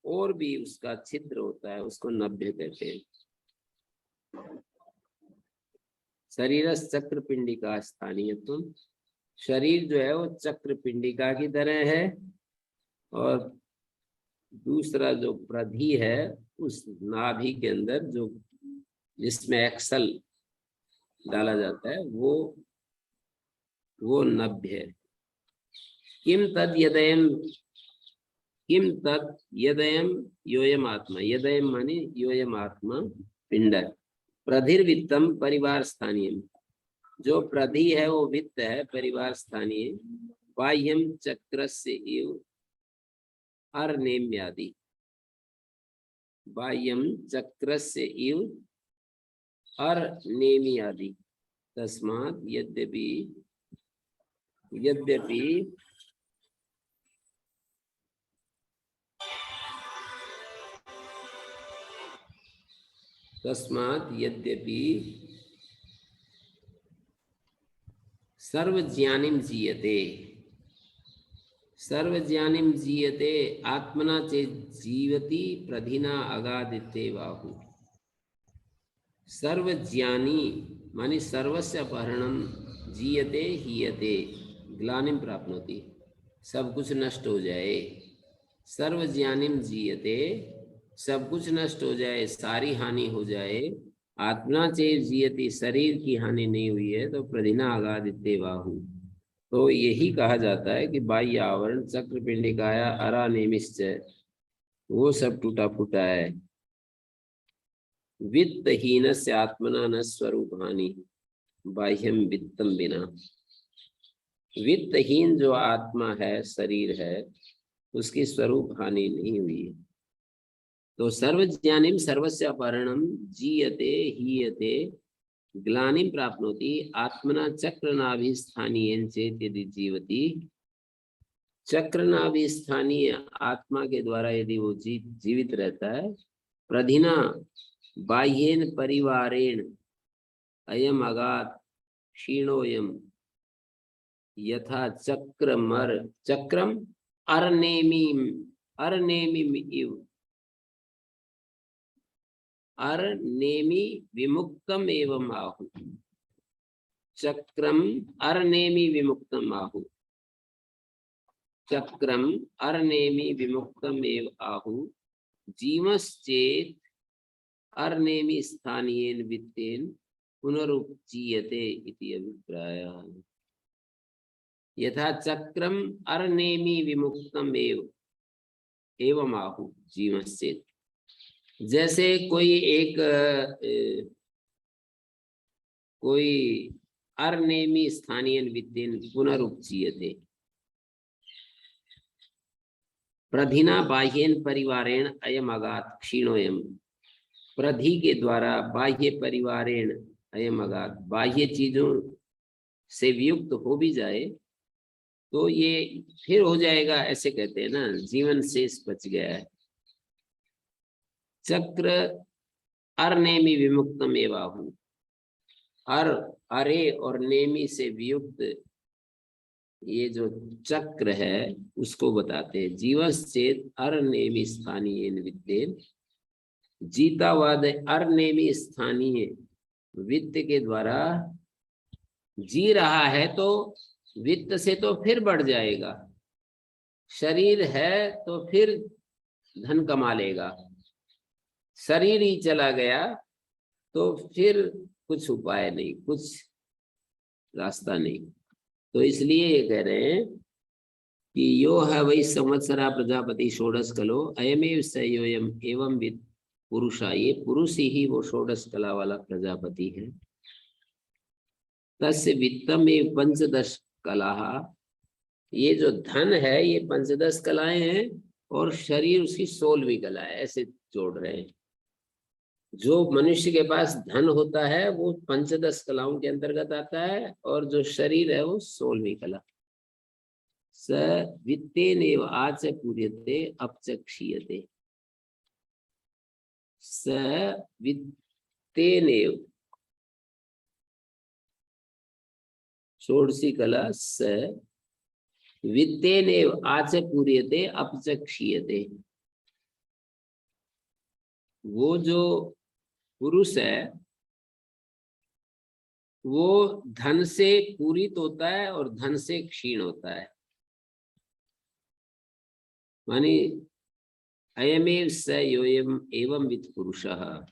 और भी उसका छिद्र होता है उसको नभ्य कहते हैं। शरीरस चक्र पिंडिका स्थानीय, तुम शरीर जो है वो चक्र पिंडिका की तरह है, और दूसरा जो प्रधि है उस नाभि के अंदर जो जिसमें एक्सल डाला जाता है वो नभ्य है। किम तद यदयम योयम आत्मा, यदयम माने योयम आत्मा पिंड, प्रधिर्वित्तम परिवार स्थानीय, जो प्रधि है वो वित्त है परिवार स्थानीय, बाह्यम चक्रस्य इव अर्नेम्यादि, बाह्यम चक्रस्य इव अर्नेम्यादि, तस्मात् यद्यपि सर्वज्ञानिम जीयते आत्मना चेत् जीवति प्रधिना अगादिते बाहु। सर्वज्ञानी माने सर्वस्य अपहरणम, जीयते हीयते ग्लानिम प्राप्नोति, सब कुछ नष्ट हो जाए। सर्वज्ञानिम जीयते, सब कुछ नष्ट हो जाए, सारी हानि हो जाए। आत्मा चेत जीयति, शरीर की हानि नहीं हुई है तो प्रधिना अगादिते बाहु। तो यही कहा जाता है कि बाह्य आवरण चक्र पिंडिकाया अरा नेमिश्चय, वो सब टूटा फूटा है। वित्तहीन से आत्मना न स्वरूप हानि, बाह्यम वित्तम बिना। वित्तहीन जो आत्मा है, शरीर है, उसकी स्वरूप हानि नहीं हुई है। तो सर्वज्ञानिम सर्वस्य अपहरणम, जीयते हीयते ग्लानिम प्राप्नोति, आत्मना चक्रनाभि स्थानीय चेत यदि जीवति, चक्रनाभि स्थानीय आत्मा के द्वारा यदि वो जीवित रहता है, प्रधिना बाह्येन परिवारेण अयम अगात क्षीणोयम यथा चक्रम अर्नेमि विमुक्तम एवं आहु। चक्रम अर्नेमि विमुक्तम आहु, चक्रम अर्नेमि विमुक्तम एव आहु, जीवश्चेत अर्नेमि स्थानीयेन वित्तेन पुनरुज्जीयते इति अभिप्रायः। यथा चक्रम अर्नेमि विमुक्तम एवं आहु जीवश्चेत, जैसे कोई अर्नेमि स्थानीय वित्तेन पुनरुज्जीयते, प्रधिना बाह्येन परिवारेण अयम अगात क्षीणोयम, प्रधि के द्वारा बाह्य परिवारेण अयम अगात, बाह्य चीजों से वियुक्त हो भी जाए तो ये फिर हो जाएगा, ऐसे कहते हैं ना, जीवन शेष बच गया है। चक्र अर्नेमि विमुक्तम एवाहु, अरे और नेमि से वियुक्त ये जो चक्र है उसको बताते हैं। जीवश्चेत अर्नेमि स्थानीय वित्तेन, जीतावाद अर्नेमि स्थानीय वित्त के द्वारा जी रहा है तो वित्त से तो फिर बढ़ जाएगा, शरीर है तो फिर धन कमा लेगा, शरीर ही चला गया तो फिर कुछ उपाय नहीं, कुछ रास्ता नहीं। तो इसलिए ये कह रहे हैं कि यो है वही संवत्सरा प्रजापति षोडश कलो अयमेव सयोयम एवं वित्त पुरुषा, ये पुरुष ही वो षोडश कला वाला प्रजापति है। तस्य वित्तम एव पंचदश कला, ये जो धन है ये पंचदश कलाएं हैं और शरीर उसकी 16वीं कला है, ऐसे जोड़ रहे हैं। जो मनुष्य के पास धन होता है वो पंचदश कलाओं के अंतर्गत आता है और जो शरीर है वो 16वीं कला। स वित्तेनेव आच पूर्यते अपचक्षीयते, स वित्तेनेव, षोडशी कला स वित्तेनेव आच पूर्यते अपचक्षीयते। वो जो पुरुष है वो धन से पूरित होता है और धन से क्षीण होता है। मानी अयमेव स योयम एवं वित्त पुरुषः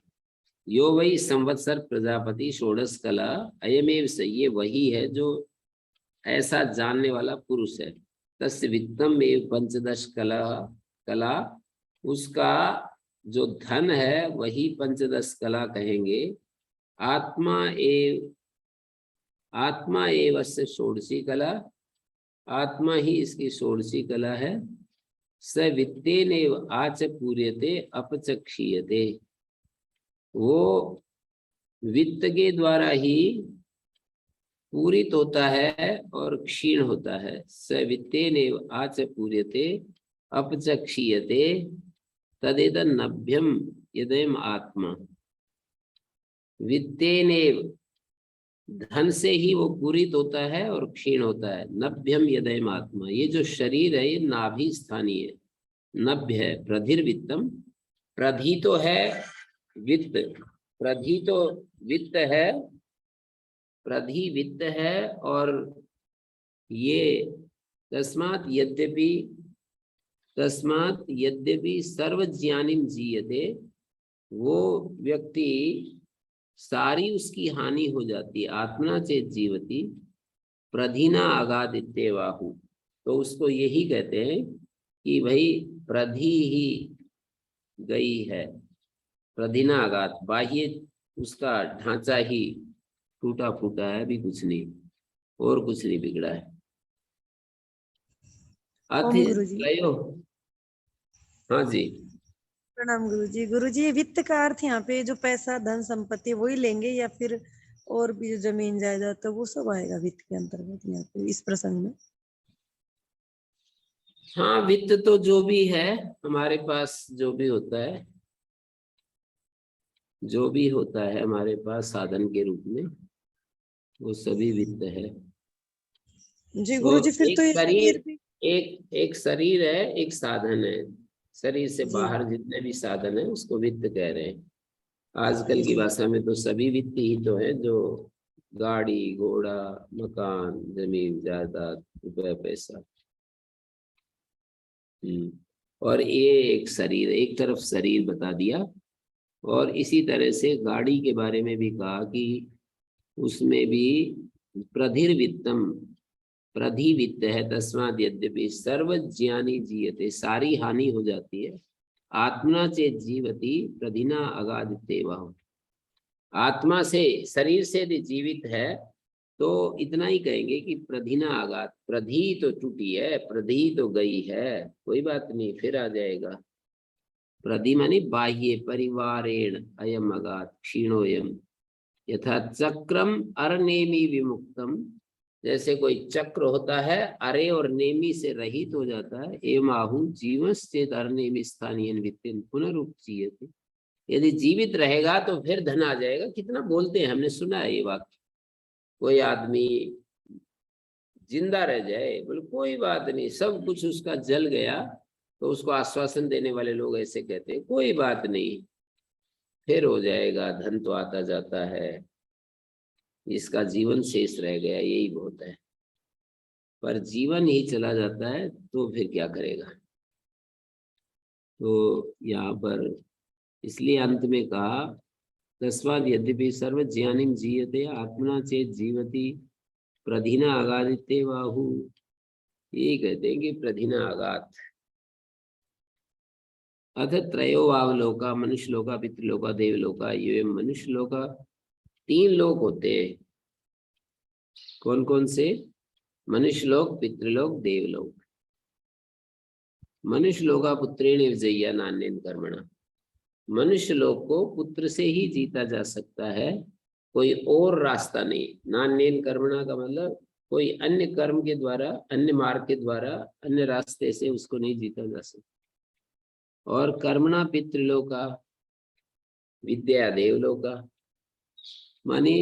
यो वही संवत्सर प्रजापति षोडश कला, अयमेव स, ये वही है जो ऐसा जानने वाला पुरुष है। तस्य वित्तम एव पंचदश कला, कला, उसका जो धन है वही पंचदश कला कहेंगे। आत्मा एव से षोडशी कला, आत्मा ही इसकी षोडशी कला है। स वित्तेनेव आच पूर्यते अपचक्षीयते, वो वित्त के द्वारा ही पूरित होता है और क्षीण होता है। स वित्तेनेव आच पूर्यते अपचक्षीयते तदेतन्नभ्यम यदेम आत्मा। वित्तेनेव, धन से ही वो पूरित होता है और क्षीण होता है। नभ्यम यदयम आत्मा, ये जो शरीर है ये नाभि स्थानीय नभ्य है। प्रधिर्वित्तम, प्रधि तो है वित्त, प्रधि तो वित्त है, प्रधि वित्त है। और ये तस्मात् यद्यपि सर्वज्ञानिम जीयते, वो व्यक्ति सारी उसकी हानि हो जाती है। आत्मना चेत जीवती प्रधिना अगादित्यवाहु, तो उसको यही कहते हैं कि भाई प्रधि ही गई है। प्रधिना आघात, बाह्य उसका ढांचा ही टूटा फूटा है, अभी कुछ नहीं, और कुछ नहीं बिगड़ा है। ओम गुरुजी। हाँ जी, प्रणाम गुरुजी। गुरुजी, ये वित्त का अर्थ यहाँ पे जो पैसा धन संपत्ति वही लेंगे या फिर और भी जो जमीन जायदाद तो वो सब आएगा वित्त के अंतर्गत यहाँ पे इस प्रसंग में? हाँ वित्त तो जो भी है हमारे पास, जो भी होता है, जो भी होता है हमारे पास साधन के रूप में, वो सभी वित्त है। जी तो गुरुजी, फिर तो एक ये शरीर भी एक शरीर है, एक साधन है। शरीर से जी बाहर जितने भी साधन है उसको वित्त कह रहे हैं। आजकल की भाषा में तो सभी वित्त ही तो है, जो गाड़ी घोड़ा मकान जमीन जायदाद रुपया पैसा। और ये एक शरीर, एक तरफ शरीर बता दिया। और इसी तरह से गाड़ी के बारे में भी कहा कि उसमें भी प्रधिर्वित्तम, प्रधि वित्त है। तस्माद् यद्यपि सर्वज्ञानी जीयते, सारी हानि हो जाती है। आत्मना चेत जीवती प्रधिना अगादित्येव, आत्मा से, शरीर से यदि जीवित है तो इतना ही कहेंगे कि प्रधिना आघात, प्रधि तो टूटी है, प्रधि तो गई है, कोई बात नहीं फिर आ जाएगा। प्रधि मानी बाह्य परिवारेण अयम आघात क्षीणोयम, यथा चक्रम अरनेमी विमुक्तम, जैसे कोई चक्र होता है अरे और नेमी से रहित हो जाता है। एवं आहु जीवश्चेत अरनेमी स्थानीय वित्तेन पुनरुपजीयते, यदि जीवित रहेगा तो फिर धन आ जाएगा। कितना बोलते हैं, हमने सुना है ये बात। कोई आदमी जिंदा रह जाए, बोले कोई बात नहीं, सब कुछ उसका जल गया, तो उसको आश्वासन देने वाले लोग ऐसे कहते हैं कोई बात नहीं फिर हो जाएगा, धन तो आता जाता है, इसका जीवन शेष रह गया, यही बहुत है। पर जीवन ही चला जाता है तो फिर क्या करेगा। तो यहाँ पर इसलिए अंत में कहा तस्माद् यद्यपि सर्वज्ञानिम जीयते आत्मना चेत जीवति प्रधिना आगादित्य बाहु, ये कहते हैं कि प्रधिना आगात, अथ त्रयोवावलोका मनुष्यलोका पितृलोका देवलोका। ये मनुष्यलोका 3 लोक होते हैं। कौन कौन से? मनुष्यलोक, पितृलोक, देवलोक। मनुष्यलोका पुत्रेण विजय्या नान्येन कर्मणा। मनुष्य लोक को पुत्र से ही जीता जा सकता है, कोई और रास्ता नहीं। नान्येन कर्मणा का मतलब कोई अन्य कर्म के द्वारा, अन्य मार्ग के द्वारा, अन्य रास्ते से उसको नहीं जीता जा सकता। और कर्मणा पितृलोका विद्या देवलोका, माने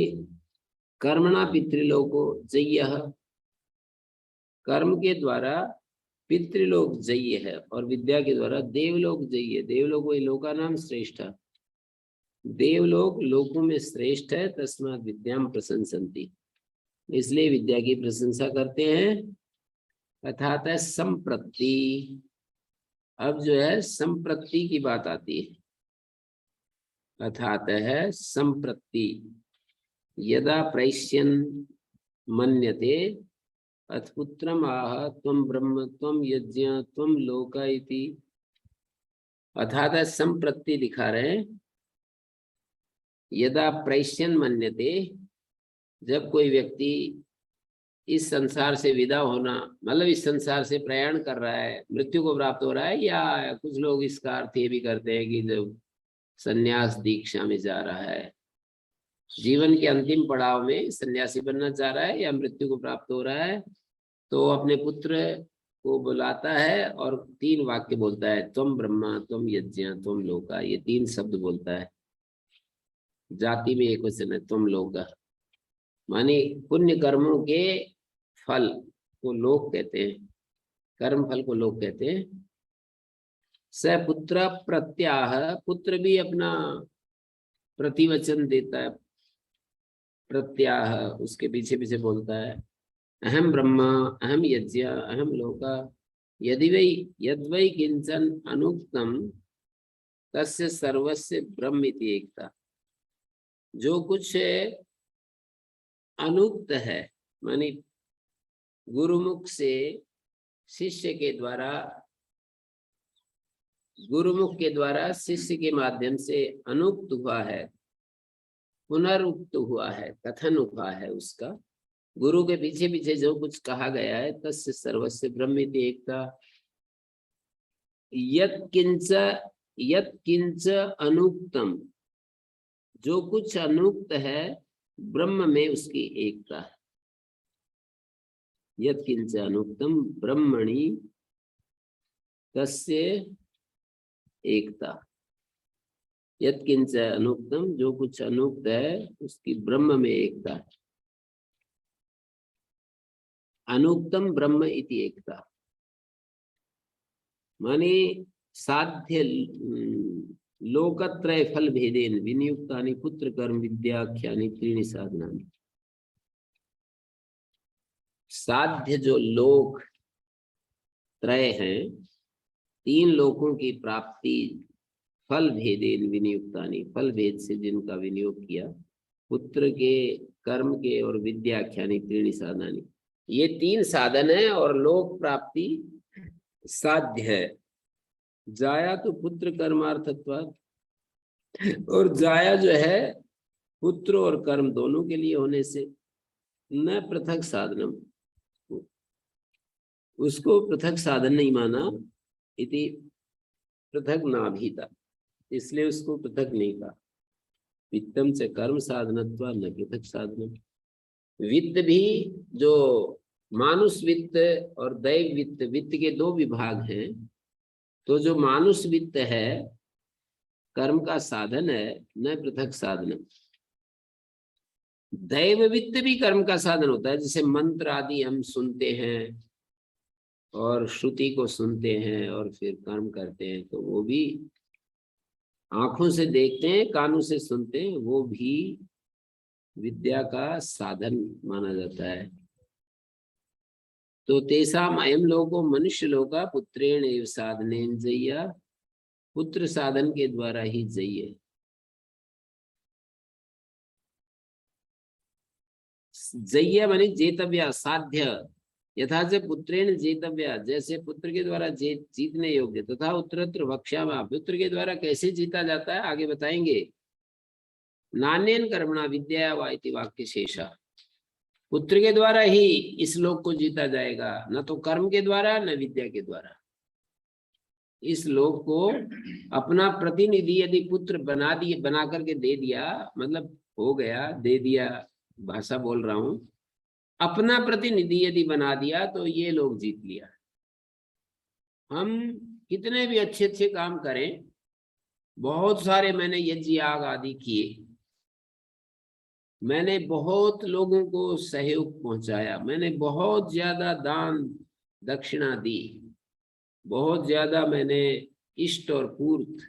कर्मणा पितृलोको जय्यः, कर्म के द्वारा पितृलोक जय्य है और विद्या के द्वारा देवलोक जय्य। देवलोक वही लोका नाम श्रेष्ठ, देवलोक लोकों में श्रेष्ठ है। तस्मात् विद्याम प्रशंसन्ति, इसलिए विद्या की प्रशंसा करते हैं। अर्थात है संप्रति। अब जो है संप्रति की बात आती है। अर्थात है संप्रति। यदा प्रैष्यन् मन्यते अथ पुत्रम आह त्वं ब्रह्म त्वं यज्ञ त्वं लोक इति। अर्थात संप्रति दिखा रहे हैं। यदा प्रैष्यन् मन्यते, जब कोई व्यक्ति इस संसार से विदा होना, मतलब इस संसार से प्रयाण कर रहा है, मृत्यु को प्राप्त हो रहा है, या कुछ लोग इसका अर्थ ये भी करते हैं कि जब संन्यास दीक्षा में जा रहा है, जीवन के अंतिम पड़ाव में सन्यासी बनना चाह रहा है या मृत्यु को प्राप्त हो रहा है, तो अपने पुत्र को बुलाता है और 3 वाक्य बोलता है। त्वं ब्रह्मा त्वं यज्ञ त्वं लोका, ये 3 शब्द बोलता है। जाति में एक वचन है त्वं लोका, माने पुण्य कर्मों के फल को लोक कहते हैं, कर्म फल को लोक कहते हैं। स पुत्र प्रत्याह, पुत्र भी अपना प्रतिवचन देता है। प्रत्याह उसके पीछे पीछे बोलता है। अहम ब्रह्मा अहम यज्ञ अहम लोका यद वै किंचन अनुक्तम तस्य सर्वस्य ब्रह्म इति एकता। जो कुछ अनुक्त है, मानी गुरुमुख से शिष्य के द्वारा, गुरुमुख के द्वारा शिष्य के माध्यम से अनुक्त हुआ है, पुनरुक्त हुआ है, कथन हुआ है, उसका गुरु के पीछे पीछे जो कुछ कहा गया है, तस्य सर्वस्य ब्रह्म इति एकता। यत् किंच अनुक्तम, जो कुछ अनुक्त है ब्रह्म में उसकी एकता है। यत् किंच अनुक्तम ब्रह्मणि तस्य एकता। यत् किंच अनुक्तम, जो कुछ अनुक्त है उसकी ब्रह्म में एकता है। अनुक्तम ब्रह्म इति एकता, माने साध्य लोकत्रय फल भेदेन विनियुक्तानि पुत्र कर्म विद्याख्यानि त्रीणि साधनानि। साध्य जो लोक त्रय हैं, 3 लोकों की प्राप्ति फल भेदेन विनियुक्तानि, फल भेद से जिनका विनियोग किया, पुत्र के कर्म के और विद्याख्यानि त्रीणि साधनानि, ये 3 साधन है और लोक प्राप्ति साध्य है। जाया तो पुत्र कर्मार्थत्वात्, और जाया जो है पुत्र और कर्म दोनों के लिए होने से, न पृथक साधनम, उसको पृथक साधन नहीं माना, इति पृथक नाभीता, इसलिए उसको पृथक नहीं कहा। वित्तम से कर्म साधनत्वा न पृथक साधनम। वित्त भी जो मानुष वित्त और दैव वित्त, वित्त के 2 विभाग हैं। तो जो मानुष वित्त है कर्म का साधन है, न पृथक साधन। दैव वित्त भी कर्म का साधन होता है, जैसे मंत्र आदि हम सुनते हैं और श्रुति को सुनते हैं और फिर कर्म करते हैं, तो वो भी आंखों से देखते हैं, कानों से सुनते हैं, वो भी विद्या का साधन माना जाता है। तो तेषाम अयम लोको मनुष्य लोका पुत्रेण एव साधनेन जय्या, पुत्र साधन के द्वारा ही जय्य। जय्य माने जेतव्य, साध्य, यथा से पुत्रेण जेतव्या, जैसे पुत्र के द्वारा जीतने योग्य, तथा उत्तरत्र वक्ष्यामः, पुत्र के द्वारा कैसे जीता जाता है आगे बताएंगे। नान्यन कर्मणा विद्या वा इति वाक्य शेषा, पुत्र के द्वारा ही इस लोक को जीता जाएगा, न तो कर्म के द्वारा न विद्या के द्वारा। इस लोक को अपना प्रतिनिधि यदि पुत्र बना करके दे दिया, मतलब हो गया, दे दिया, भाषा बोल रहा हूं, अपना प्रतिनिधि यदि बना दिया तो ये लोग जीत लिया। हम कितने भी अच्छे अच्छे काम करें, बहुत सारे मैंने यज्ञ याग आदि किए, मैंने बहुत लोगों को सहयोग पहुंचाया, मैंने बहुत ज्यादा दान दक्षिणा दी, बहुत ज्यादा मैंने इष्ट और पूर्त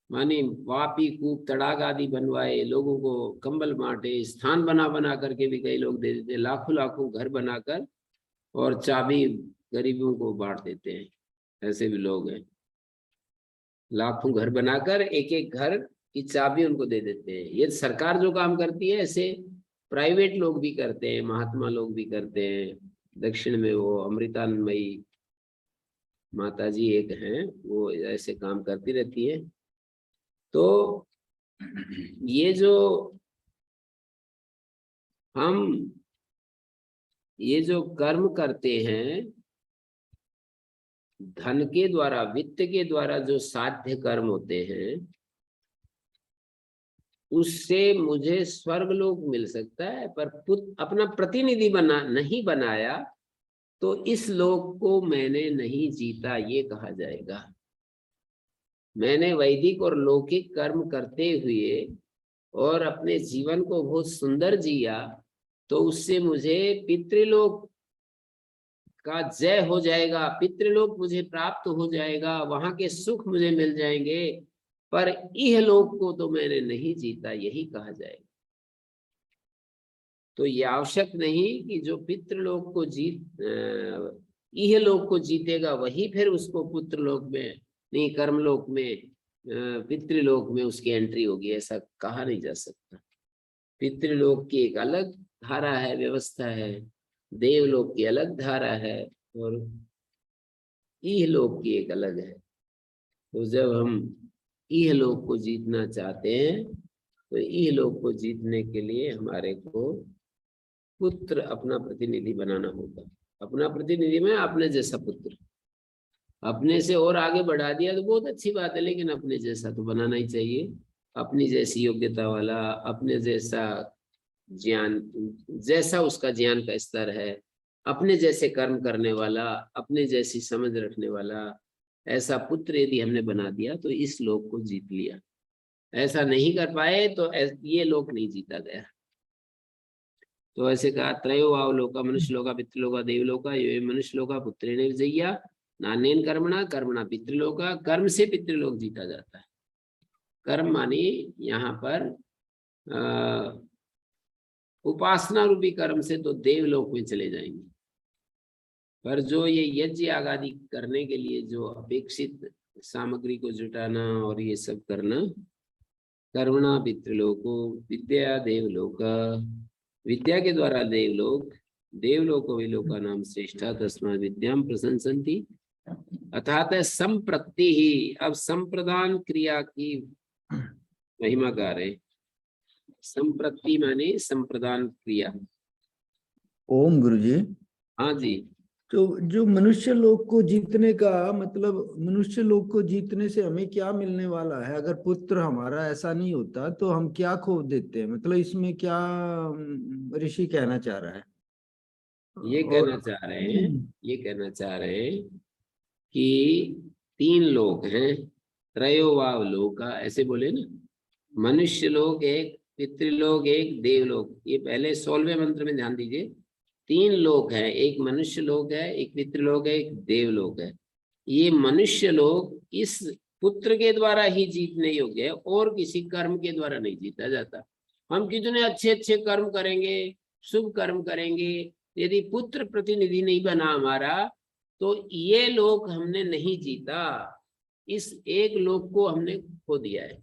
माने वापी कूप तड़ाग आदि बनवाए, लोगों को कंबल बांटे, स्थान बना बना करके भी कई लोग दे देते, लाखों लाखों घर बनाकर और चाबी गरीबों को बांट देते हैं, ऐसे भी लोग हैं। लाखों घर बनाकर एक एक घर की चाबी उनको दे देते हैं। ये सरकार जो काम करती है ऐसे प्राइवेट लोग भी करते हैं, महात्मा लोग भी करते हैं। दक्षिण में वो अमृतानंदमयी माता जी एक हैं, वो ऐसे काम करती रहती है। तो ये जो हम ये जो कर्म करते हैं धन के द्वारा, वित्त के द्वारा, जो साध्य कर्म होते हैं, उससे मुझे स्वर्गलोक मिल सकता है, पर अपना प्रतिनिधि नहीं बनाया तो इस लोक को मैंने नहीं जीता, ये कहा जाएगा। मैंने वैदिक और लौकिक कर्म करते हुए और अपने जीवन को बहुत सुंदर जिया, तो उससे मुझे पितृलोक का जय हो जाएगा, पितृलोक मुझे प्राप्त हो जाएगा, वहां के सुख मुझे मिल जाएंगे, पर इहलोक को तो मैंने नहीं जीता, यही कहा जाएगा। तो ये आवश्यक नहीं कि जो पितृलोक को इहलोक को जीतेगा वही फिर उसको पुत्रलोक में नहीं, कर्मलोक में, पितृलोक में उसकी एंट्री होगी, ऐसा कहा नहीं जा सकता। पितृलोक की एक अलग धारा है, व्यवस्था है, देवलोक की अलग धारा है, और इहलोक की एक अलग है। तो जब हम इहलोक को जीतना चाहते हैं तो इहलोक को जीतने के लिए हमारे को पुत्र अपना प्रतिनिधि बनाना होगा। अपना प्रतिनिधि में अपने जैसा पुत्र, अपने से और आगे बढ़ा दिया तो बहुत अच्छी बात है, लेकिन अपने जैसा तो बनाना ही चाहिए, अपनी जैसी योग्यता वाला, अपने जैसा ज्ञान, जैसा उसका ज्ञान का स्तर है, अपने जैसे कर्म करने वाला, अपने जैसी समझ रखने वाला, ऐसा पुत्र यदि हमने बना दिया तो इस लोक को जीत लिया। ऐसा नहीं कर पाए तो ये लोक नहीं जीता गया। तो ऐसे कहा, त्रयो वावलोका, मनुष्य लोका, पितृलोका, देवलोका, ये मनुष्य लोका पुत्रेण विजय्या नान्यन कर्मणा, कर्मणा पितृलोका, कर्म से पितृलोक जीता जाता है। कर्म माने यहाँ पर उपासना रूपी कर्म से तो देवलोक में चले जाएंगे, पर जो ये यज्ञ आदि करने के लिए जो अपेक्षित सामग्री को जुटाना और ये सब करना, कर्मणा पितृलोको विद्या देवलोक, विद्या के द्वारा देवलोक, देवलोको विलोका नाम श्रेष्ठा तस्मात् विद्याम प्रशंसन्ति, अर्थात संप्रति ही। अब संप्रदान क्रिया की महिमा गा रहे, संप्रति माने संप्रदान क्रिया। ओम गुरुजी। हाँ जी। तो जो मनुष्य लोक को जीतने का मतलब, मनुष्य लोक को जीतने से हमें क्या मिलने वाला है? अगर पुत्र हमारा ऐसा नहीं होता तो हम क्या खो देते हैं? मतलब इसमें क्या ऋषि कहना चाह रहा है? ये कहना चाह रहे हैं, ये कहना चाह रहे हैं कि 3 लोक हैं, त्रयोवाव लोका, ऐसे बोले ना, मनुष्य लोक एक, पितृलोक एक, देवलोक। ये पहले 16वें मंत्र में ध्यान दीजिए, 3 लोक है, एक मनुष्य लोक है, एक पितृलोक है, एक देवलोक है। ये मनुष्य लोक इस पुत्र के द्वारा ही जीतने योग्य है, और किसी कर्म के द्वारा नहीं जीता जाता। हम कितने अच्छे अच्छे कर्म करेंगे, शुभ कर्म करेंगे, यदि पुत्र प्रतिनिधि नहीं बना हमारा तो ये लोक हमने नहीं जीता, इस एक लोक को हमने खो दिया है।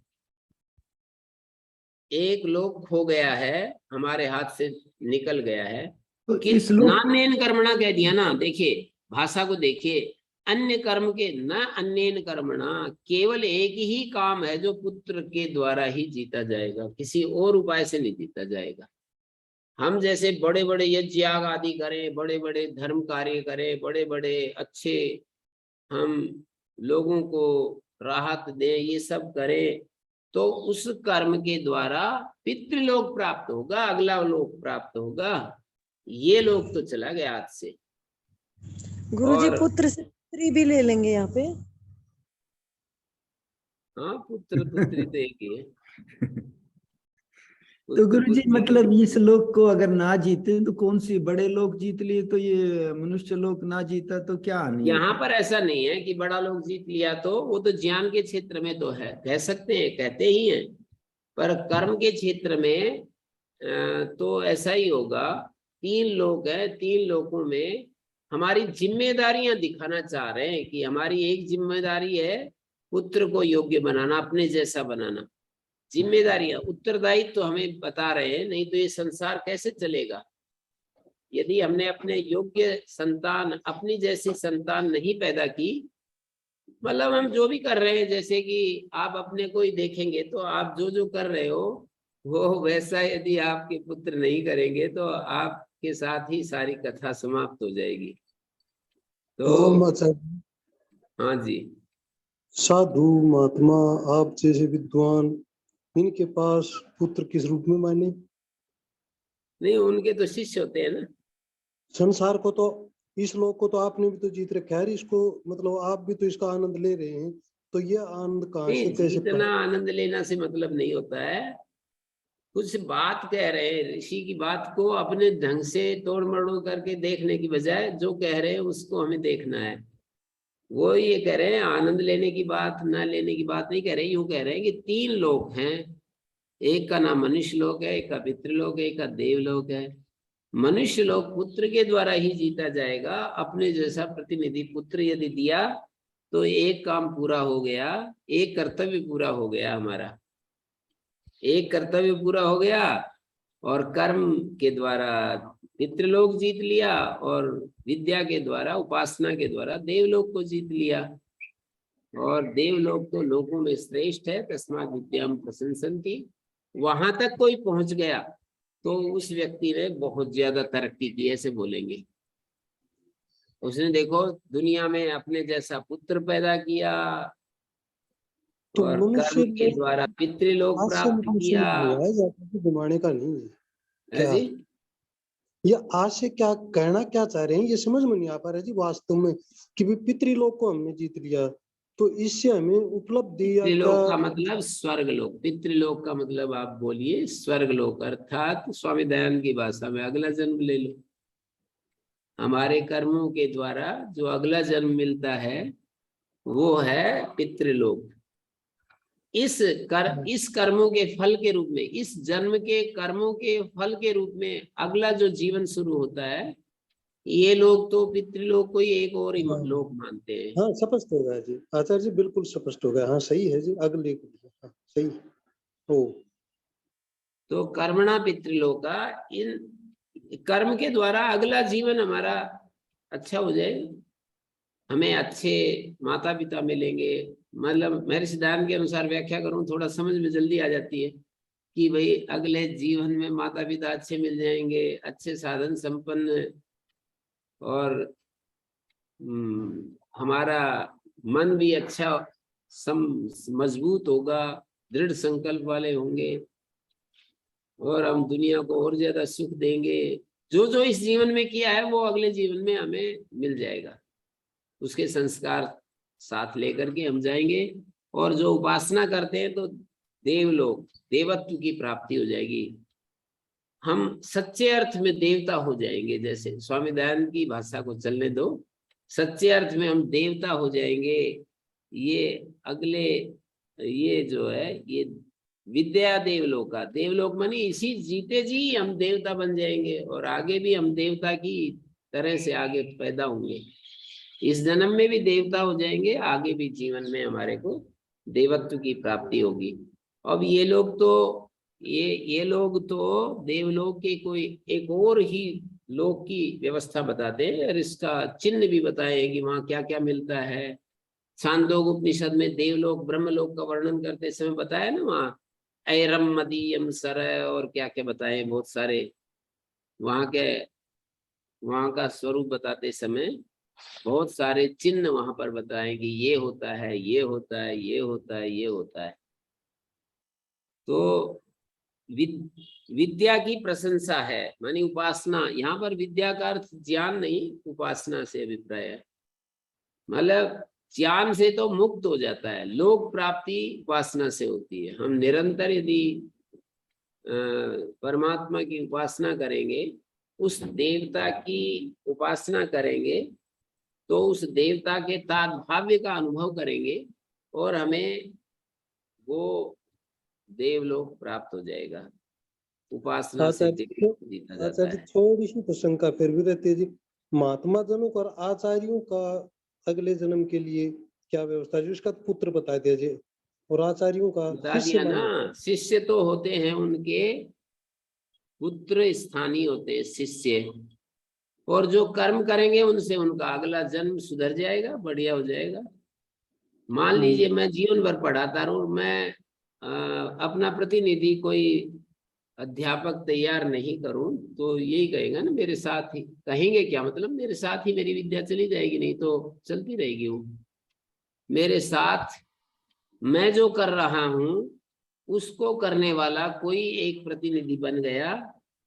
एक लोक खो गया है, हमारे हाथ से निकल गया है, तो कि इस लोक नान्यन कर्मणा कह दिया ना, देखिए भाषा को देखिए, अन्य कर्म के न अन्यन कर्मणा, केवल एक ही काम है जो पुत्र के द्वारा ही जीता जाएगा, किसी और उपाय से नहीं जीता जाएगा। हम जैसे बड़े बड़े यज्ञ याग आदि करें, बड़े बड़े धर्म कार्य करें, बड़े बड़े अच्छे हम लोगों को राहत दें, ये सब करें, तो उस कर्म के द्वारा पितृलोक प्राप्त होगा, अगला लोक प्राप्त होगा। ये लोग तो चला गया हाथ से। गुरुजी और पुत्र से पुत्री भी ले लेंगे यहाँ पे। हाँ, पुत्र पुत्री तो एक ही है। तो पुत्र गुरुजी पुत्री मतलब इस लोक को अगर ना जीते तो कौन सी, बड़े लोग जीत लिए तो ये मनुष्य लोक ना जीता तो क्या हानि यहाँ होती? पर ऐसा नहीं है कि बड़ा लोग जीत लिया, तो वो तो ज्ञान के क्षेत्र में तो है, कह सकते हैं, कहते ही हैं, पर कर्म के क्षेत्र में तो ऐसा ही होगा। 3 लोग है, 3 लोगों में हमारी जिम्मेदारियां दिखाना चाह रहे हैं कि हमारी एक जिम्मेदारी है पुत्र को योग्य बनाना, अपने जैसा बनाना। जिम्मेदारियां, उत्तरदायित्व तो हमें बता रहे हैं, नहीं तो ये संसार कैसे चलेगा। यदि हमने अपने योग्य संतान, अपनी जैसी संतान नहीं पैदा की, मतलब हम जो भी कर रहे हैं, जैसे कि आप अपने को ही देखेंगे तो आप जो जो कर रहे हो वो वैसा यदि आपके पुत्र नहीं करेंगे तो आपके साथ ही सारी कथा समाप्त हो जाएगी। ओम तो आचार्य, हाँ जी, साधु महात्मा आप जैसे विद्वान इनके पास पुत्र किस रूप में माने? नहीं उनके तो शिष्य होते हैं ना। संसार को तो, इस लोक को तो आपने भी तो जीत रखा है, इसको मतलब आप भी तो इसका आनंद ले रहे हैं, तो ये आनंद कहाँ से नहीं, कैसे जीतना आनंद लेना से मतलब नहीं होता है। कुछ बात कह रहे हैं, ऋषि की बात को अपने ढंग से तोड़ मरोड़ करके देखने की बजाय जो कह रहे हैं उसको हमें देखना है। वो ये कह रहे हैं, आनंद लेने की बात ना लेने की बात नहीं कह रहे, यूं कह रहे हैं कि 3 लोक हैं, एक का नाम मनुष्य लोक है, एक का पितृलोक है, एक का देवलोक है। मनुष्य लोक पुत्र के द्वारा ही जीता जाएगा, अपने जैसा प्रतिनिधि पुत्र यदि दिया तो एक काम पूरा हो गया, एक कर्तव्य पूरा हो गया हमारा, एक कर्तव्य पूरा हो गया। और कर्म के द्वारा पितृलोक जीत लिया, और विद्या के द्वारा, उपासना के द्वारा देवलोक को जीत लिया। और देवलोक तो लोकों में श्रेष्ठ है, तस्मात् विद्याम प्रशंसन्ति। वहां तक कोई पहुंच गया तो उस व्यक्ति ने बहुत ज्यादा तरक्की की, ऐसे बोलेंगे। उसने देखो दुनिया में अपने जैसा पुत्र पैदा किया, तो और कर्म मनुष्य के लोक द्वारा पितृलोक आज से प्राप्त मतलब किया। शुरू हुआ है या तो जमाने का नहीं है है क्या? जी। ये आज से क्या कहना क्या चाह रहे हैं, ये समझ में नहीं आ पा रहा जी वास्तव में, कि भी पितृलोक को हमने जीत लिया तो इससे हमें उपलब्धि या क्या? पितृलोक का मतलब स्वर्गलोक, पितृलोक का मतलब आप बोलिए स्वर्गलोक, अर्थात स्वामी दयानंद की भाषा में अगला जन्म ले लो। हमारे कर्मों के द्वारा जो अगला जन्म मिलता है वो है पितृलोक। इस कर्मों के फल के रूप में, इस जन्म के कर्मों के फल के रूप में अगला जो जीवन शुरू होता है, ये लोग तो पितृलोक को ही एक और ही हाँ लोक मानते हैं। हाँ, स्पष्ट हो गया जी आचार्य जी, बिल्कुल स्पष्ट हो गया। हाँ सही है जी, अगले हाँ, सही हो। तो कर्मणा पितृलोका, इन कर्म के द्वारा अगला जीवन हमारा अच्छा हो जाएगा, हमें अच्छे माता पिता मिलेंगे। मतलब महर्षि दयानंद के अनुसार व्याख्या करूं, थोड़ा समझ में जल्दी आ जाती है कि भाई अगले जीवन में माता पिता अच्छे मिल जाएंगे, अच्छे साधन संपन्न, और हमारा मन भी अच्छा मजबूत होगा, दृढ़ संकल्प वाले होंगे, और हम दुनिया को और ज्यादा सुख देंगे। जो जो इस जीवन में किया है वो अगले जीवन में हमें मिल जाएगा, उसके संस्कार साथ लेकर के हम जाएंगे। और जो उपासना करते हैं तो देवलोक, देवत्व की प्राप्ति हो जाएगी, हम सच्चे अर्थ में देवता हो जाएंगे। जैसे स्वामी दयानंद की भाषा को चलने दो, सच्चे अर्थ में हम देवता हो जाएंगे। ये अगले, ये जो है ये विद्या देवलोक का, देवलोक मानी इसी जीते जी हम देवता बन जाएंगे, और आगे भी हम देवता की तरह से आगे पैदा होंगे। इस जन्म में भी देवता हो जाएंगे, आगे भी जीवन में हमारे को देवत्व की प्राप्ति होगी। अब ये लोग तो ये लोग तो देवलोक के कोई एक और ही लोक की व्यवस्था बताते हैं और इसका चिन्ह भी बताए कि वहाँ क्या क्या मिलता है। छांदोग्य उपनिषद में देवलोक ब्रह्मलोक का वर्णन करते समय बताया ना, वहाँ ऐरम मदीयम सर और क्या क्या बताए, बहुत सारे वहाँ का स्वरूप बताते समय बहुत सारे चिन्ह वहां पर बताएं कि ये होता है, ये होता है, ये होता है, ये होता है। तो विद्या की प्रशंसा है, मानी उपासना। यहाँ पर विद्या का अर्थ ज्ञान नहीं, उपासना से अभिप्राय है। मतलब ज्ञान से तो मुक्त हो जाता है, लोक प्राप्ति उपासना से होती है। हम निरंतर यदि परमात्मा की उपासना करेंगे, उस देवता की उपासना करेंगे, तो उस देवता के ताद्भाव्य का अनुभव करेंगे और हमें वो देवलोक प्राप्त हो जाएगा। उपासना से जीता जाता आचार्य है। थोड़ी सी तो शंका फिर भी रहती है जी, महात्मा जनों का और आचार्यों का अगले जन्म के लिए क्या व्यवस्था है? जो इसका पुत्र बता दिया जी, और आचार्यों का बता शिष्य दिया माने। ना, शिष्य तो होते हैं उनके पुत्र स्थानीय होते हैं शिष्य, और जो कर्म करेंगे उनसे उनका अगला जन्म सुधर जाएगा, बढ़िया हो जाएगा। मान लीजिए मैं जीवन भर पढ़ाता रहूं, मैं अपना प्रतिनिधि कोई अध्यापक तैयार नहीं करूं, तो यही कहेगा ना मेरे साथ ही, कहेंगे क्या मतलब, मेरे साथ ही मेरी विद्या चली जाएगी, नहीं तो चलती रहेगी वो मेरे साथ। मैं जो कर रहा हूं उसको करने वाला कोई एक प्रतिनिधि बन गया,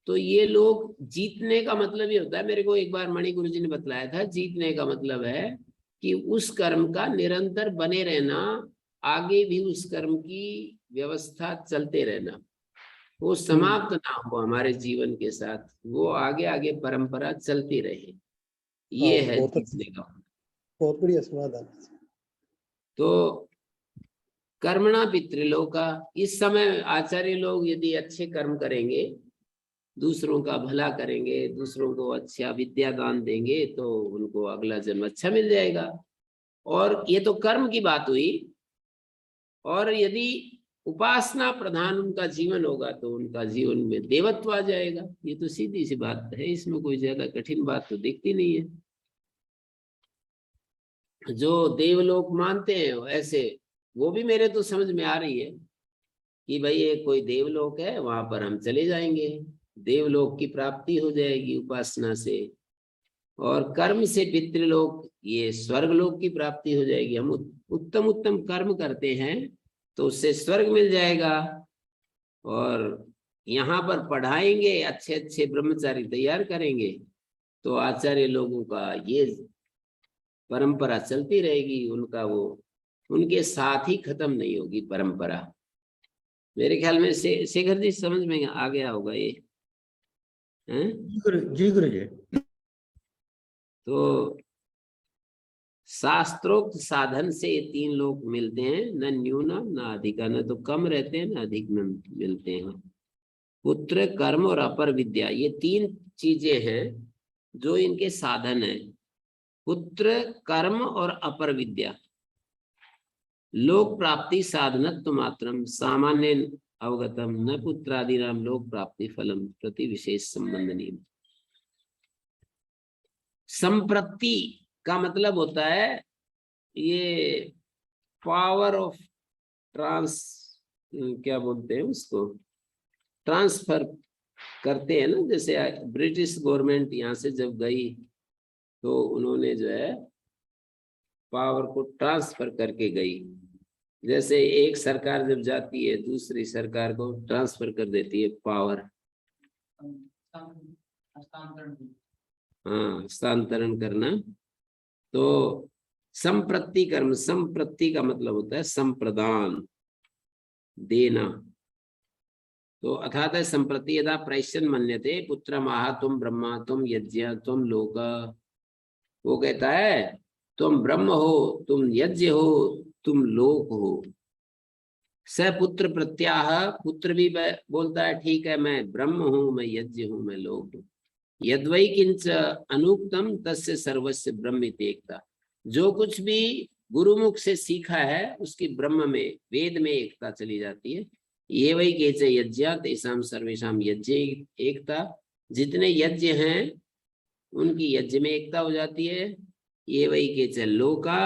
तो ये लोग जीतने का मतलब ये होता है। मेरे को एक बार मणि गुरु जी ने बतलाया था, जीतने का मतलब है कि उस कर्म का निरंतर बने रहना, आगे भी उस कर्म की व्यवस्था चलते रहना, वो समाप्त ना हो हमारे जीवन के साथ, वो आगे आगे परंपरा चलती रहे, ये है जीतने का। बहुत बढ़िया समाधान। तो कर्मणा पितृलोका, इस समय आचार्य लोग यदि अच्छे कर्म करेंगे, दूसरों का भला करेंगे, दूसरों को अच्छा विद्या दान देंगे, तो उनको अगला जन्म अच्छा मिल जाएगा। और ये तो कर्म की बात हुई। और यदि उपासना प्रधान उनका जीवन होगा, तो उनका जीवन में देवत्व आ जाएगा। ये तो सीधी सी बात है, इसमें कोई ज्यादा कठिन बात तो दिखती नहीं है। जो देवलोक मानते हैं ऐसे, वो भी मेरे तो समझ में आ रही है कि भाई ये कोई देवलोक है, वहां पर हम चले जाएंगे, देवलोक की प्राप्ति हो जाएगी उपासना से। और कर्म से पितृलोक, ये स्वर्गलोक की प्राप्ति हो जाएगी। हम उत्तम उत्तम कर्म करते हैं तो उससे स्वर्ग मिल जाएगा। और यहाँ पर पढ़ाएंगे, अच्छे अच्छे ब्रह्मचारी तैयार करेंगे, तो आचार्य लोगों का ये परंपरा चलती रहेगी, उनका वो उनके साथ ही खत्म नहीं होगी परंपरा। मेरे ख्याल में शेखर जी समझ में आ गया होगा ये, हैं? जी गुरु जी। तो शास्त्रोक्त साधन से ये तीन लोग मिलते हैं, न न्यूनम न अधिका, न तो कम रहते हैं न अधिक मिलते हैं। पुत्र, कर्म और अपर विद्या, ये तीन चीजें हैं जो इनके साधन है। पुत्र, कर्म और अपर विद्या, लोक प्राप्ति साधनत्व मात्रम सामान्य अवगतम, न पुत्रादि नाम लोक प्राप्ति फलम प्रति विशेष संबंध नियम। संप्रति का मतलब होता है ये पावर ऑफ ट्रांस, क्या बोलते हैं उसको, ट्रांसफर करते हैं ना। जैसे ब्रिटिश गवर्नमेंट यहाँ से जब गई, तो उन्होंने जो है पावर को ट्रांसफर करके गई। जैसे एक सरकार जब जाती है, दूसरी सरकार को ट्रांसफर कर देती है पावर, हाँ, हस्तांतरण करना। तो संप्रति कर्म, संप्रति का मतलब होता है संप्रदान, देना। तो अर्थात संप्रति यदा प्रैश्यन मन्यते पुत्र माह तुम ब्रह्मा तुम यज्ञ तुम लोक, वो कहता है तुम ब्रह्म हो, तुम यज्ञ हो, तुम लोक हो। स पुत्र प्रत्याह, पुत्र भी बोलता है ठीक है मैं ब्रह्म हूं, मैं यज्ञ हूं, मैं लोक हूं। यद्वै किंच अनुक्तम तस्य सर्वस्य ब्रह्म एकता, जो कुछ भी गुरुमुख से सीखा है उसकी ब्रह्म में, वेद में एकता चली जाती है। ये वही केच यज्ञ तेषाम सर्वेशम यज्ञ एकता, जितने यज्ञ हैं उनकी यज्ञ में एकता हो जाती है। ये वही के च लोका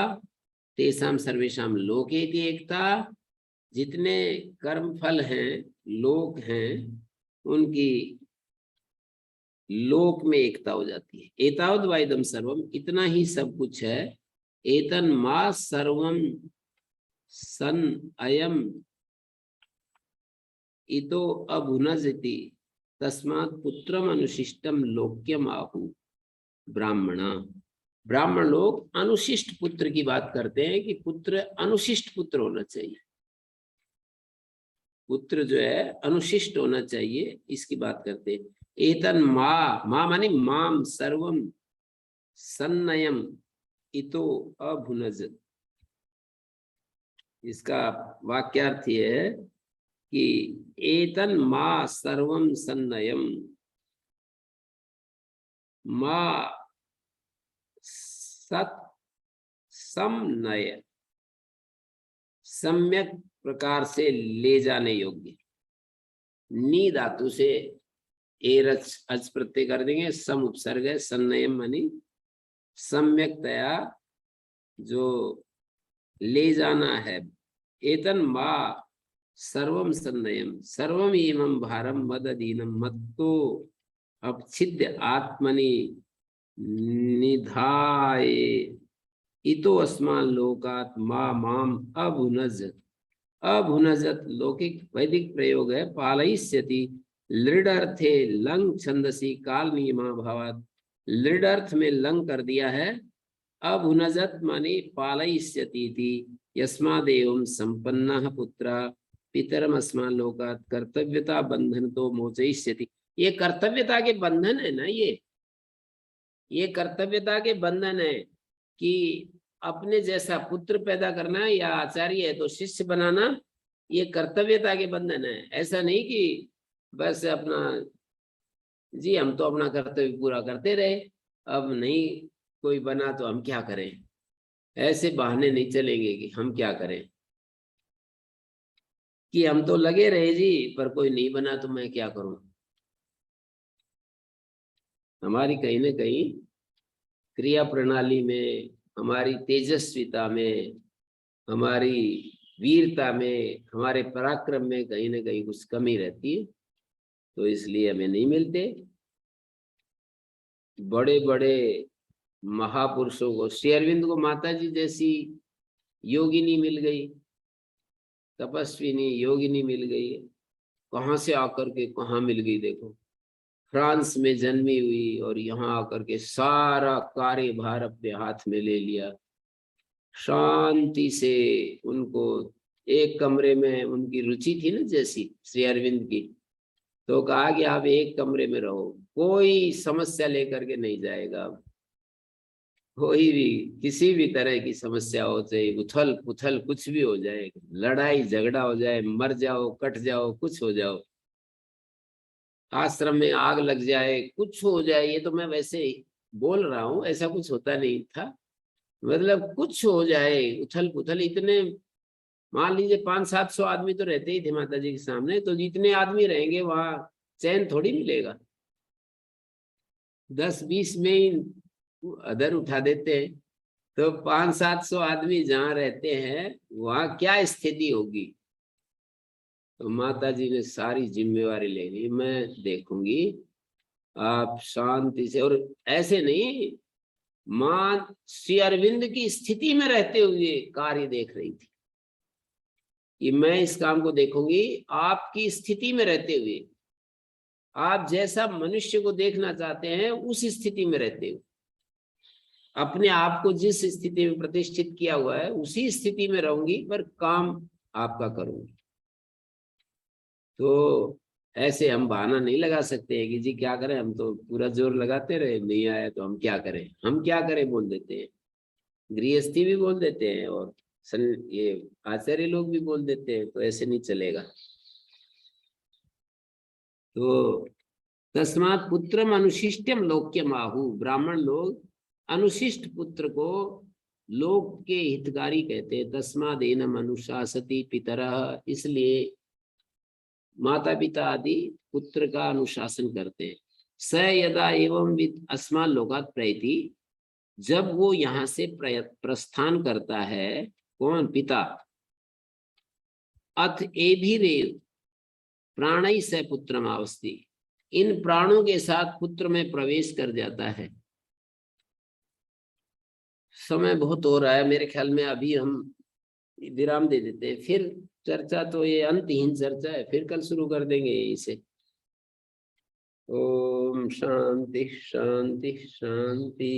तेषाम सर्वेषाम लोके की एकता, जितने कर्म फल हैं, लोक हैं, उनकी लोक में एकता हो जाती है। एतावद वाइदम सर्वम, इतना ही सब कुछ है। एतन मा सर्वम सन अयम इतो अभुनजति तस्मात् पुत्रम अनुशिष्टम लोक्यम आहु ब्राह्मणा। ब्राह्मण लोग अनुशिष्ट पुत्र की बात करते हैं कि पुत्र अनुशिष्ट पुत्र होना चाहिए, पुत्र जो है अनुशिष्ट होना चाहिए, इसकी बात करते हैं। एतन मा माने माम सर्वम सन्नयम इतो अभुनज। इसका वाक्यार्थ ये है कि एतन मा सर्वम सन्नयम, मा सत समनय, सम्यक प्रकार से ले जाने योग्य। नी धातु से एरच अच प्रत्यय कर देंगे, सम उपसर्ग है, सन्नयम मानी सम्यकतया जो ले जाना है। एतन मा सर्वम सन्नयम सर्वम इमं भारम मददीनम मत्तो अपछिद्य आत्मनि निधाय इतो अस्मान लोकात मा माम अभुनजत। अभुनजत लौकिक वैदिक प्रयोग है। पालयिष्यति लृड अर्थे लंग छंदसी काल नियमा भावात, लृड अर्थ में लंग कर दिया है। अभुनजत माने पालयिष्यति थी यस्मादेवं संपन्नः पुत्रा पितरम अस्मान लोकात कर्तव्यता बंधन तो मोचयिष्यति। ये कर्तव्यता के बंधन है ना, ये कर्तव्यता के बंधन है कि अपने जैसा पुत्र पैदा करना या आचार्य है तो शिष्य बनाना, ये कर्तव्यता के बंधन है। ऐसा नहीं कि बस अपना जी हम तो अपना कर्तव्य पूरा करते रहे, अब नहीं कोई बना तो हम क्या करें, ऐसे बहाने नहीं चलेंगे कि हम क्या करें, कि हम तो लगे रहे जी पर कोई नहीं बना तो मैं क्या करूं। हमारी कहीं ना कहीं क्रिया प्रणाली में, हमारी तेजस्विता में, हमारी वीरता में, हमारे पराक्रम में कहीं ना कहीं कुछ कमी रहती है, तो इसलिए हमें नहीं मिलते। बड़े बड़े महापुरुषों को, श्री अरविंद को माता जी जैसी योगिनी मिल गई, तपस्विनी योगिनी मिल गई, कहाँ से आकर के कहाँ मिल गई। देखो फ्रांस में जन्मी हुई और यहाँ आकर के सारा कार्यभार अपने हाथ में ले लिया। शांति से उनको एक कमरे में, उनकी रुचि थी ना जैसी श्री अरविंद की, तो कहा कि आप एक कमरे में रहो, कोई समस्या लेकर के नहीं जाएगा। कोई भी किसी भी तरह की समस्या हो, चाहे उथल पुथल कुछ भी हो जाए, लड़ाई झगड़ा हो जाए, मर जाओ कट जाओ कुछ हो जाओ, आश्रम में आग लग जाए कुछ हो जाए, ये तो मैं वैसे ही बोल रहा हूँ, ऐसा कुछ होता नहीं था, मतलब कुछ हो जाए उथल पुथल, इतने मान लीजिए 500-700 आदमी तो रहते ही थे माता जी के सामने, तो जितने आदमी रहेंगे वहां चैन थोड़ी मिलेगा। 10-20 में ही अदर उठा देते हैं, तो 500-700 आदमी जहाँ रहते हैं वहां क्या स्थिति होगी। तो माता जी ने सारी जिम्मेवारी ले ली, मैं देखूंगी, आप शांति से। और ऐसे नहीं, मां श्री अरविंद की स्थिति में रहते हुए कार्य देख रही थी कि मैं इस काम को देखूंगी आपकी स्थिति में रहते हुए। आप जैसा मनुष्य को देखना चाहते हैं उस स्थिति में रहते हुए, अपने आप को जिस स्थिति में प्रतिष्ठित किया हुआ है उसी स्थिति में रहूंगी, पर काम आपका करूंगी। तो ऐसे हम बहाना नहीं लगा सकते हैं कि जी क्या करें, हम तो पूरा जोर लगाते रहे, नहीं आया तो हम क्या करें बोल देते हैं। गृहस्थी भी बोल देते हैं और ये आचार्य लोग भी बोल देते हैं, तो ऐसे नहीं चलेगा। तो तस्मात् पुत्रम अनुशिष्टम लोक्यम आहु, ब्राह्मण लोग अनुशिष्ट पुत्र को लोक के हितकारी कहते हैं। तस्मादेनम अनुशासति पितरः, इसलिए माता पिता आदि पुत्र का अनुशासन करते हैं। स यदा एवं वित्त अस्मान् लोकात् प्रयति, जब वो यहाँ से प्रस्थान करता है, कौन? पिता। अथ एभिरेव प्राणै स पुत्रम आवस्ति, इन प्राणों के साथ पुत्र में प्रवेश कर जाता है। समय बहुत हो रहा है, मेरे ख्याल में अभी हम विराम दे देते हैं, फिर चर्चा तो ये अंतहीन चर्चा है, फिर कल शुरू कर देंगे इसे। ओम शांति शांति शांति।